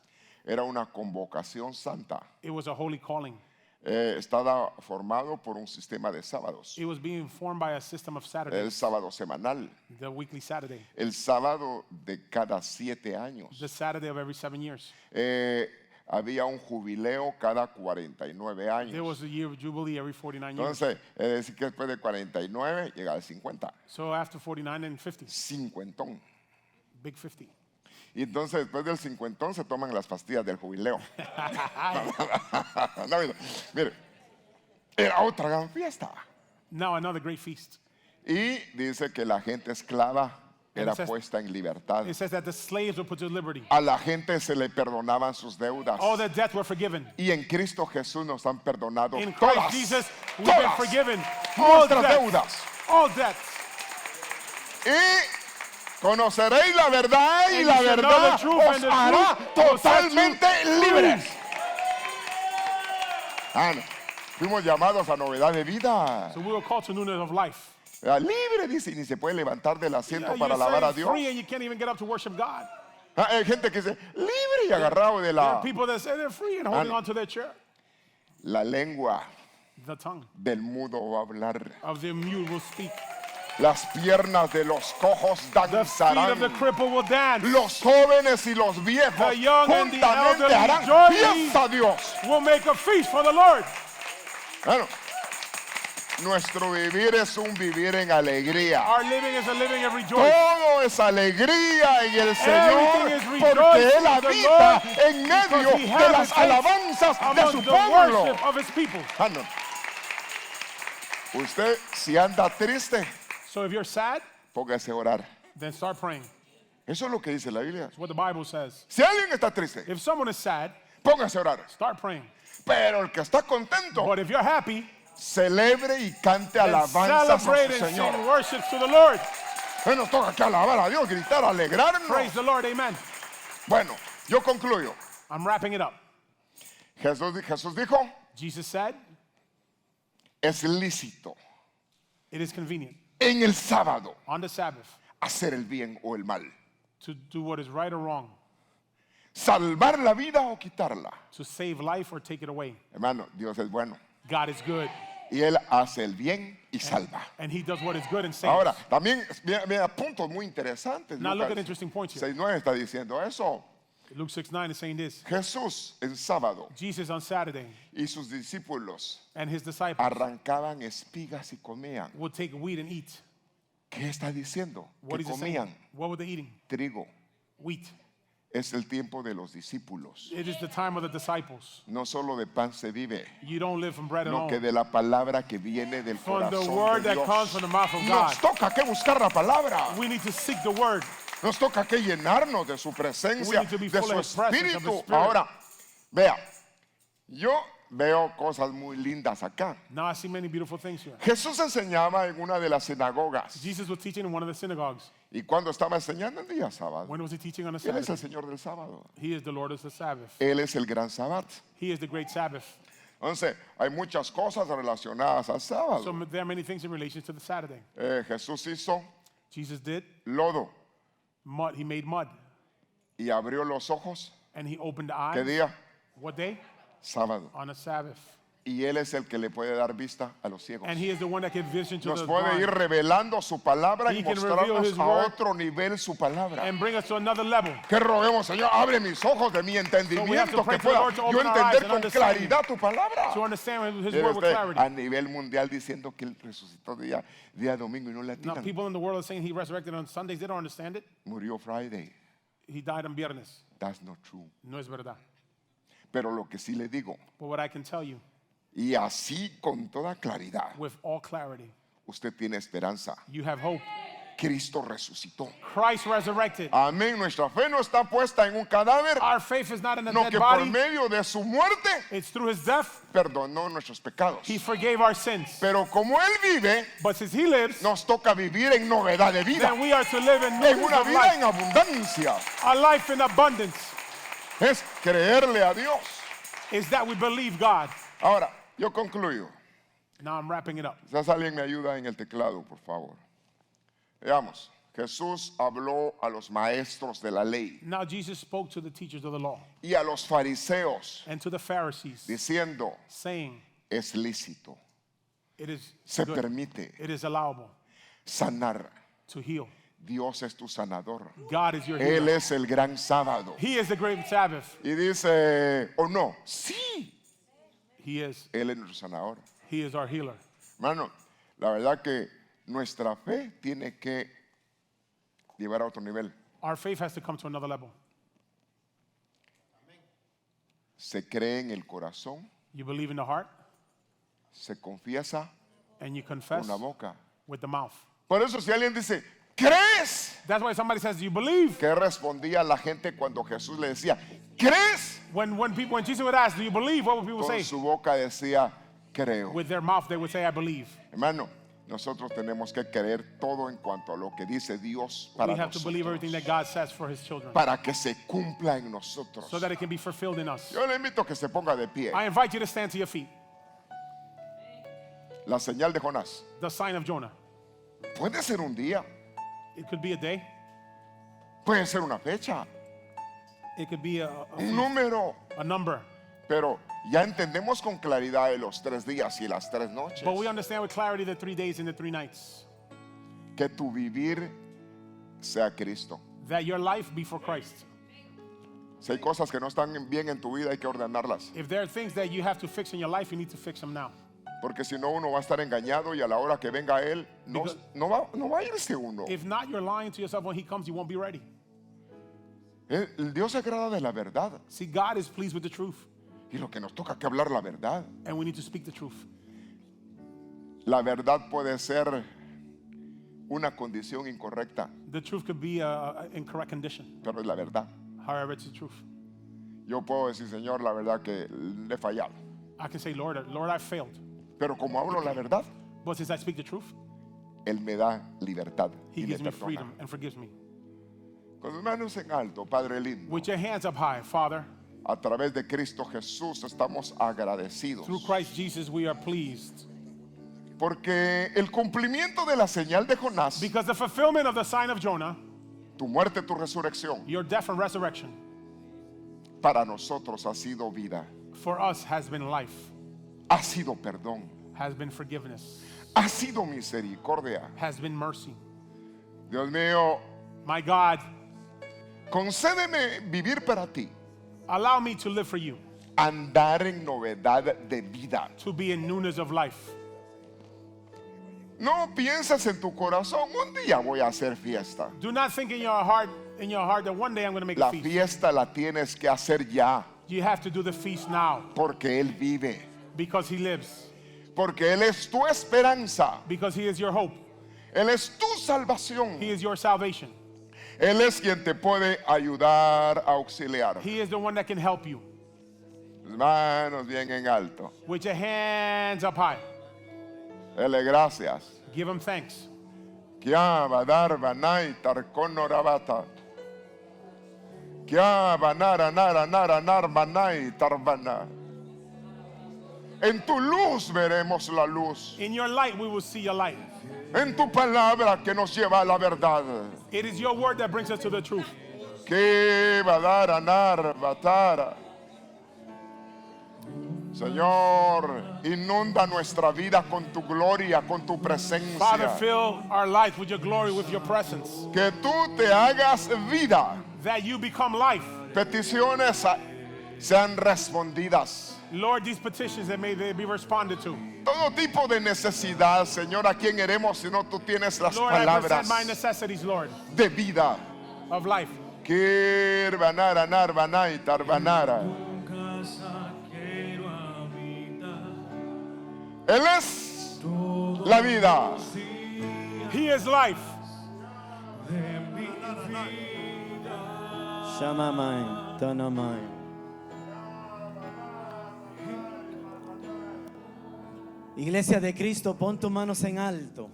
Era una convocación santa. It was a holy calling. Estaba formado por un sistema de sábados. It was being formed by a system of El Saturdays, sábado semanal, the weekly Saturday, el sábado de cada 7 años. the Saturday of every 7 years. Había un jubileo cada 49 There años. was a year of Jubilee every 49 years. Entonces, es decir que después de 49 llega al 50. So after 49 and 50, Cincuentón. big 50. Y entonces después del cincuentón se toman las pastillas del jubileo. No, mire, era otra gran fiesta. Now another great feast. Y dice que la gente esclava era it says- puesta en libertad. It says that the slaves were put to liberty. A la gente se le perdonaban sus deudas. All their debts were forgiven. Y en Cristo Jesús nos han perdonado In Christ todas, Jesus, we've been todas forgiven. All nuestras debts. deudas. All debts. Y conoceréis la verdad y And la you shall know verdad the truth, os and the hará truth will set you totalmente free. libres. No. Fuimos llamados a novedad de vida. So we were called to newness of life. Libre, dice, y ni se puede levantar del asiento para You're alabar a saying Dios. free and you can't even get up to worship God. Hay gente que dice, libre y agarrado de There are la, people that say they're free and holding Ah, on to their chair. la lengua The tongue del mudo va a hablar. of the mute will speak. Las piernas de los cojos The feet danzarán. of the cripple will dance. Los jóvenes y los viejos The young and the juntamente elderly harán join fiesta a Dios. Will make a feast for the Lord. Bueno, nuestro vivir es un vivir en alegría. Our living is a living of rejoicing. Todo es alegría en el Señor Everything is porque rejoicing Él in the habita Lord en medio because he de las habitates alabanzas de among su the pueblo. worship of his people. No. Usted si anda triste, So if you're sad, póngase a orar. then start praying. Eso es lo que dice la Biblia. That's what the Bible says. Si alguien está triste, If someone is sad, póngase a orar. start praying. Pero el que está contento, But if you're happy, celebre y cante then alabanzas a celebrate su and Señor. sing worship to the Lord. Nos toca que alabar a Dios, gritar, alegrarnos. Praise the Lord, amen. Bueno, yo concluyo. I'm wrapping it up. Jesús dijo, Jesus said, es lícito it is convenient en el sábado on the Sabbath hacer el bien o el mal. to do what is right or wrong, Salvar la vida o quitarla. to save life or take it away. Hermano, Dios es bueno. God is good, Y Él hace el bien y salva. and he does what is good and saves. Ahora, también mira puntos muy interesantes. Now look at Lucas interesting points here. 6:9 está diciendo eso. Luke 6:9 is saying this. Jesús en sábado Jesus on Saturday y sus discípulos and his disciples arrancaban espigas y comían. would take wheat and eat. ¿Qué está diciendo? What Que is it saying? comían What were they eating? trigo. Wheat. Es el tiempo de los discípulos. It is the time of the disciples. No solo de pan se vive, You don't live from bread no que alone. de la palabra que viene del From the corazón word de that Dios. comes from the mouth of God. Nos toca que buscar la palabra. We need to seek the word. Nos toca que llenarnos de su presencia, We need to be de full su of his presence, of his espíritu. spirit. Ahora, vea, yo veo cosas muy lindas acá. Now I see many beautiful things here. Jesús enseñaba en una de las sinagogas. Jesus was teaching in one of the synagogues. Y cuando estaba enseñando el día sábado, When was he teaching on a Él es Sabbath? el Señor del sábado. He is the Lord of the Sabbath. Él es el gran sábado. He is the great Sabbath. Entonces, hay muchas cosas relacionadas al So sábado. there are many things in relation to the Saturday. Jesús hizo Jesus did lodo mud. He made mud. y abrió los ojos. And he opened the ¿Qué eyes. día? What day? Sábado. On a Sabbath. Y Él es el que le puede dar vista a los ciegos. And he is the one that gives vision to Nos the puede ir blind revelando su palabra y He can reveal mostrarnos his a word otro nivel su palabra. and bring us to another level. Que roguemos, Señor, abre mis ojos de mi So we have to entendimiento, pray que for the pueda Lord to yo open our eyes entender and con understand claridad tu palabra. To understand his Mire word with usted, clarity. a nivel mundial diciendo que Él resucitó día domingo y no le Now, atinan. people in the world are saying he resurrected on Sundays. They don't understand it. Murió Friday. He died on Viernes. That's not true. No es verdad. Pero lo que sí le digo, But what I can tell you y así con toda claridad, with all clarity, usted tiene esperanza you have hope Cristo resucitó. Christ resurrected. Amén. Nuestra fe no está puesta en un cadáver, Our faith is not in a no dead que por body. medio de su muerte It's through his death. perdonó nuestros pecados. He forgave our sins. Pero como Él vive, But since he lives, nos toca vivir en novedad de vida, then we are to live in en newness una of vida life. en abundancia. A life in abundance Es creerle a Dios. is that we believe God. Ahora, yo concluyo. Now I'm wrapping it up. Quizás alguien me ayuda en el teclado, por favor. Veamos. Jesús habló a los maestros de la ley Now Jesus spoke to the teachers of the law y a los fariseos and to the Pharisees, diciendo, saying, es lícito, it is se good, permite it is allowable sanar. to heal. Dios es tu sanador. God is your Él healer. es el gran sábado. He is the great Sabbath. Y dice, o no, sí, He is. Él es nuestro sanador. He is our healer. Hermano, la verdad que nuestra fe tiene que llevar a otro nivel. Our faith has to come to another level. Se cree en el corazón, You believe in the heart se confiesa and you con confess la boca. with the mouth. Por eso si alguien dice, ¿crees? That's why somebody says, "Do you believe?" ¿Qué respondía la gente cuando Jesús le decía, ¿crees? When Jesus would ask, "Do you believe?" What would people Con say? su boca decía, creo. With their mouth, they would say, "I believe." Hermano, nosotros tenemos que creer todo en cuanto a lo que dice Dios para We have to believe everything that God says for His children, para que se cumpla en nosotros. so that it can be fulfilled in us. Yo le invito a que se ponga de pie. I invite you to stand to your feet. La señal de Jonás. The sign of Jonah. Puede ser un día, It could be a day. puede ser una fecha, It could be un número, a number. pero ya entendemos con claridad de los 3 días y las 3 noches But we understand with clarity the 3 days and the 3 nights. que tu vivir sea Cristo. That your life be for Christ. Si hay cosas que no están bien en tu vida, hay que ordenarlas. If there are things that you have to fix in your life, you need to fix them now. Porque si no, uno va a estar engañado y a la hora que venga Él, no va a irse uno. If not, you're lying to yourself. When He comes, you won't be ready. El Dios se agrada de la verdad. See, God is pleased with the truth, Y lo que nos toca que hablar la verdad. and we need to speak the truth. La verdad puede ser una condición incorrecta, The truth could be a incorrect condition. pero es la verdad. However, it's the truth. Yo puedo decir, Señor, la verdad que le he fallado. I can say, Lord, I failed. Pero como hablo la verdad, But since I speak the truth, Él me da libertad He y me gives me perdona. freedom and forgives me. Con sus manos en alto, Padre lindo, With your hands up high, Father, a través de Cristo Jesús estamos agradecidos. through Christ Jesus, we are pleased. Porque el cumplimiento de la señal de Jonás, Because the fulfillment of the sign of Jonah, tu muerte, tu resurrección, your death and resurrection, para nosotros ha sido vida, for us has been life, ha sido perdón, has been forgiveness, ha sido misericordia. has been mercy. Dios mío, My God, concédeme vivir para ti, allow me to live for you, andar en novedad de vida. to be in newness of life. No piensas en tu corazón, un día voy a hacer fiesta. Do not think in your heart that one day I'm going to make La a feast. fiesta la tienes que hacer ya, You have to do the feast now porque Él vive, because He lives, porque Él es tu esperanza, because He is your hope. Él es tu salvación, He is your salvation. Él es quien te puede ayudar a auxiliar. He is the one that can help you. Tus manos bien en alto. With your hands up high, Dele gracias. give Him thanks. Kia badar banai tarkon norabata. Kia banara nara nara nar banai tarbana. En tu luz veremos la luz. In your light, we will see your light. En tu palabra que nos lleva a la verdad. It is your word that brings us to the truth. Que badara nar batara. Señor, inunda nuestra vida con tu gloria, con tu Father, presencia. fill our life with your glory, with your presence. Que tú te hagas vida. That you become life. Peticiones sean respondidas. Lord, these petitions that may they be responded to. Todo tipo de necesidad, Señor, ¿a quién iremos si no tú tienes las Lord, I palabras present my necessities, Lord, de vida? of life. Que banara nar banai tarbanara. Él es la vida. He is life. Shamamai, Tanamai. Iglesia de Cristo, pon tus manos en alto.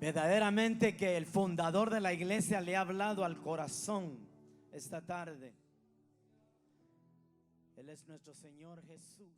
Verdaderamente que el fundador de la iglesia le ha hablado al corazón esta tarde. Él es nuestro Señor Jesús.